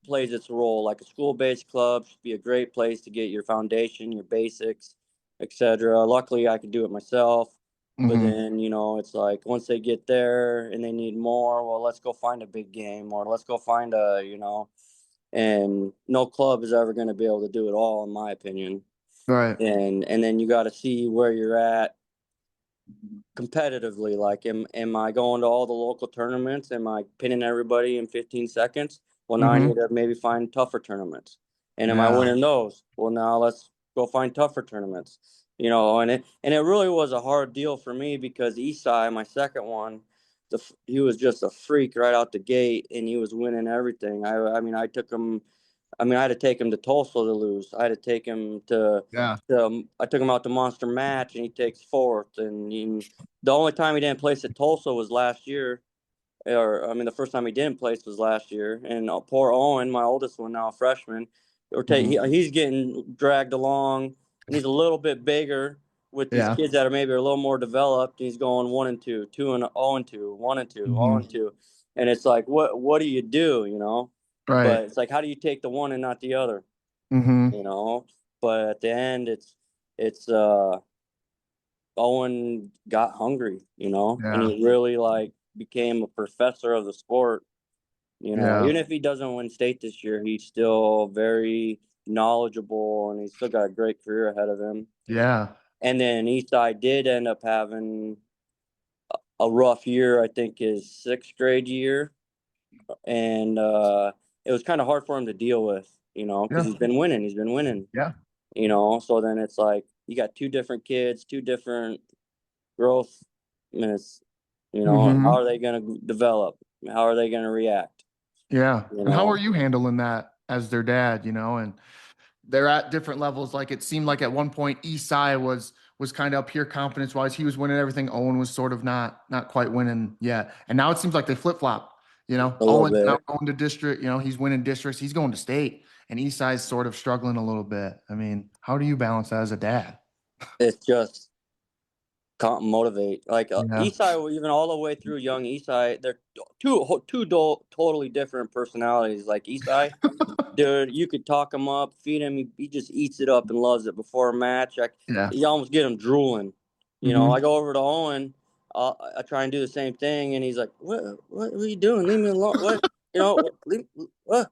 plays its role. Like a school based club should be a great place to get your foundation, your basics, etc. Luckily, I could do it myself. But Hmm. then, it's like once they get there and they need more, well, let's go find a big game or let's go find and no club is ever going to be able to do it all, in my opinion. Right. And then you got to see where you're at competitively. Like, am I going to all the local tournaments? Am I pinning everybody in 15 seconds? Well, now I need Hmm. to maybe find tougher tournaments. And am I Yeah. winning those? Well, now let's go find tougher tournaments. And it really was a hard deal for me because Esai, my second one, he was just a freak right out the gate, and he was winning everything. I mean, I had to take him to Tulsa to lose. I had to take him Yeah. I took him out to Monster Match, and he takes fourth. And the only time he didn't place at Tulsa was last year. Or I mean, the first time he didn't place was last year. And poor Owin, my oldest one now, a freshman, Hmm. he's getting dragged along, and he's a little bit bigger with these Yeah. kids that are maybe a little more developed. He's going 1 and 2, 2 and 0 and 2, 1 and 2, 0 and 2, and it's like, what do you do? Right. But it's like, how do you take the one and not the other? Hmm. You know, but at the end, it's Owin got hungry, and Yeah. he really like became a professor of the sport. Yeah. Even if he doesn't win state this year, he's still very knowledgeable, and he's still got a great career ahead of him. Yeah. And then Eastside did end up having a rough year, I think his sixth grade year, and it was kind of hard for him to deal with, because Yeah. he's been winning, he's been winning, Yeah. So then it's like you got two different kids, two different growth minutes. How Hmm. are they going to develop? How are they going to react? Yeah. You And how are know, you handling that as their dad, and they're at different levels. Like it seemed like at one point Esai was kind of up here confidence wise. He was winning everything. Owen was sort of not quite winning yet. And now it seems like they flip flop. a little Owen's now bit. going to district, he's winning districts, he's going to state, and Esai's sort of struggling a little bit. I mean, how do you balance that as a dad? It's just can't motivate. Like Yeah. Esai, even all the way through young Esai, they're totally different personalities. Like Esai, dude, you could talk him up, feed him. He just eats it up and loves it. Before a match, Yeah. you almost get him drooling. I Hmm. go over to Owen. I try and do the same thing, and he's like, what are you doing? Leave me alone. What? Leave, what?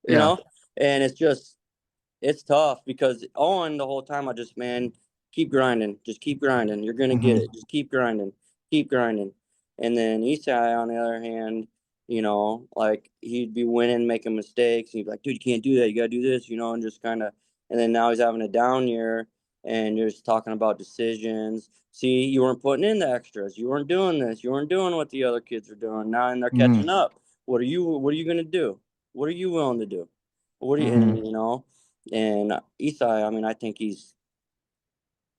You Yeah. know, and it's tough because Owen the whole time I just, man, keep grinding, just keep grinding. You're gonna get it. Hmm. Just keep grinding. And then Isai on the other hand, like he'd be winning, making mistakes, and he'd be like, dude, you can't do that. You gotta do this, and just kind of. And then now he's having a down year, and you're just talking about decisions. See, you weren't putting in the extras. You weren't doing this. You weren't doing what the other kids are doing. Now, and they're catching Hmm. up. What are you gonna do? What are you willing to do? What do you and Hmm. and Isai, I mean, I think he's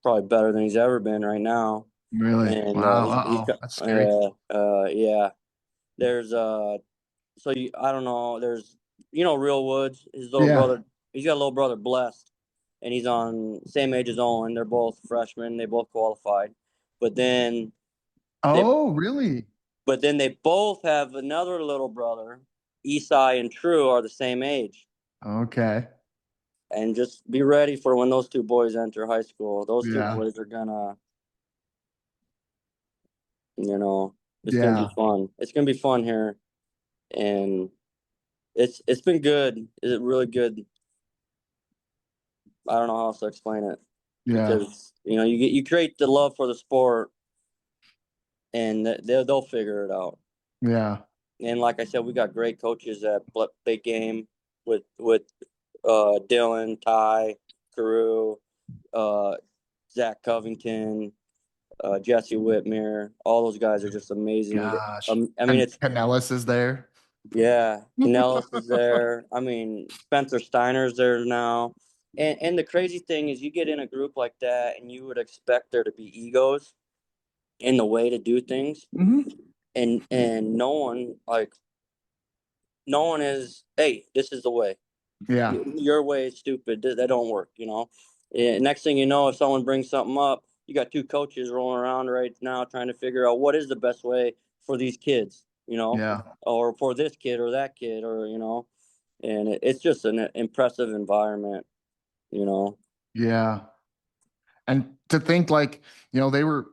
probably better than he's ever been right now. Really? And Wow. he's Uh-oh. got, That's scary. yeah. There's I don't know. There's Real Woods, his little Yeah. brother. He's got a little brother, Blessed, and he's on same age as Owen. They're both freshmen. They both qualified, but then they Oh, really? they both have another little brother. Isai and True are the same age. Okay. And just be ready for when those two boys enter high school. Those two Yeah. boys are it's gonna be Yeah. fun. It's gonna be fun here, and it's been good. It's really good. I don't know how else to explain it Yeah. because you create the love for the sport, and they'll figure it out. Yeah. And like I said, we got great coaches at Big Game with Dylan, Ty, Carew, uh, Zach Covington, Jesse Whitmer. All those guys are just amazing. Gosh. I mean, And it's Canellis is there. yeah. Canellis is there. I mean, Spencer Steiner's there now. And the crazy thing is, you get in a group like that, and you would expect there to be egos in the way to do things, Hmm. and no one is. Hey, this is the way. Yeah. Your way is stupid. That don't work. And next thing you know, if someone brings something up, you got two coaches rolling around right now trying to figure out what is the best way for these kids, Yeah. or for this kid or that kid, or. And it's just an impressive environment. Yeah. And to think like, they were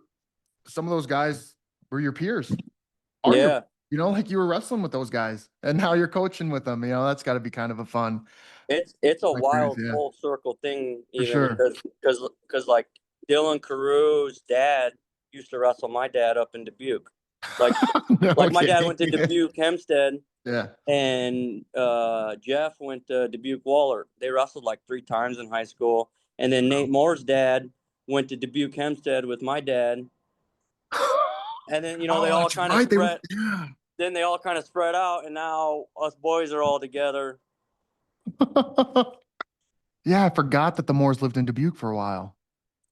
some of those guys were your peers. Are your Yeah, like you were wrestling with those guys and now you're coaching with them. That's got to be kind of a fun it's a experience. wild Yeah, full circle thing, for even sure. because like Dylan Carew's dad used to wrestle my dad up in Dubuque, like No like my dad kidding. went to Dubuque Hempstead, Yeah. and Jeff went to Dubuque Waller. They wrestled like three times in high school, and then Nate Moore's dad went to Dubuque Hempstead with my dad, and then they Oh, all that's kind of right. They were, spread. yeah. Then they all kind of spread out, and now us boys are all together. Yeah, I forgot that the Moors lived in Dubuque for a while.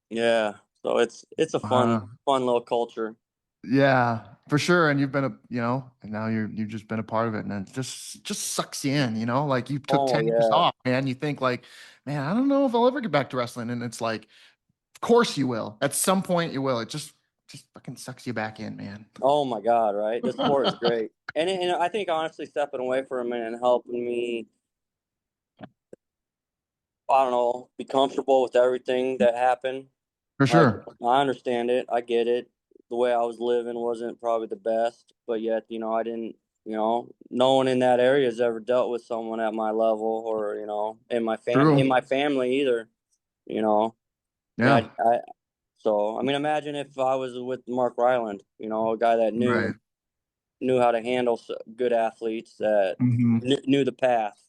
Yeah, so it's a Wow. fun little culture. Yeah, for sure. And you've been and now you've just been a part of it, and it just sucks you in, like you took Oh 10 years yeah. off, man. You think like, man, I don't know if I'll ever get back to wrestling. And it's like, of course you will. At some point you will. It just fucking sucks you back in, man. Oh my God, right? The sport is great, and I think honestly, stepping away for a minute and helping me. I don't know, be comfortable with everything that happened. For Like, sure. I understand it. I get it. The way I was living wasn't probably the best, but yet, I didn't, no one in that area has ever dealt with someone at my level or, in True. my family either, you know. I Yeah. mean, so, I mean, imagine if I was with Mark Ryland, a guy that Right. knew how to handle good athletes that Hmm. knew the path.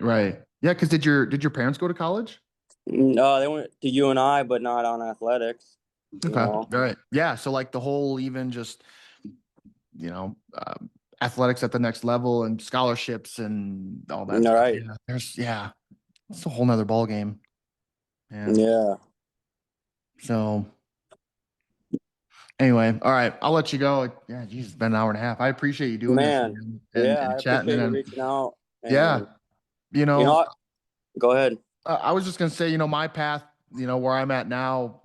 Right. Yeah. Because did your parents go to college? No, they went to UNI, but not on athletics, you Okay. know. All right. Yeah. So like the whole even just athletics at the next level and scholarships and all that All stuff. right. Yeah. It's a whole nother ball game, man. Yeah. So anyway, all right, I'll let you go. Yeah, geez, it's been an hour and a half. I appreciate you doing this, Man. man, and Yeah, I chatting. appreciate you And reaching out. yeah, And, you you know, know, what? Go ahead. I was just gonna say, my path, where I'm at now,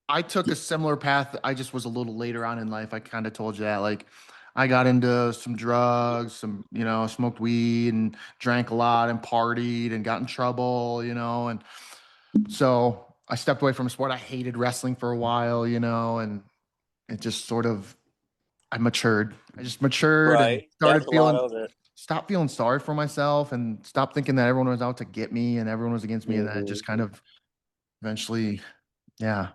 I took a similar path. I just was a little later on in life. I kind of told you that. Like, I got into some drugs, smoked weed and drank a lot and partied and got in trouble, and so I stepped away from sport. I hated wrestling for a while, and it just sort of I matured. I just matured and Right. That's a lot of it. stopped feeling sorry for myself and stopped thinking that everyone was out to get me and everyone was against me. And then it Hmm. just kind of eventually, yeah,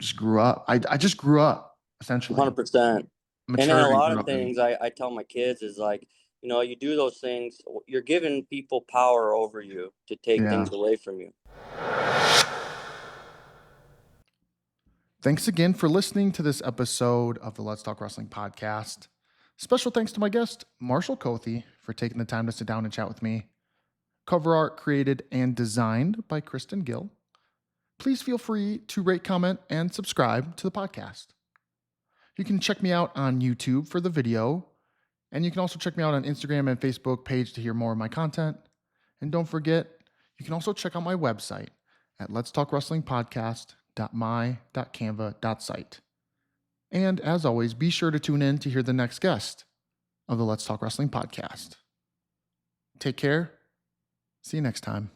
just grew up. I just grew up essentially, 100%. And then a matured and lot grew of up. And things I tell my kids is like, you do those things, you're giving people power over you to take yeah. things away from you. Thanks again for listening to this episode of the Let's Talk Wrestling podcast. Special thanks to my guest, Marshall Koethe, for taking the time to sit down and chat with me. Cover art created and designed by Kristen Gill. Please feel free to rate, comment, and subscribe to the podcast. You can check me out on YouTube for the video, and you can also check me out on Instagram and Facebook page to hear more of my content. And don't forget, you can also check out my website at letstalkwrestlingpodcast.my.canva.site. And as always, be sure to tune in to hear the next guest of the Let's Talk Wrestling podcast. Take care. See you next time.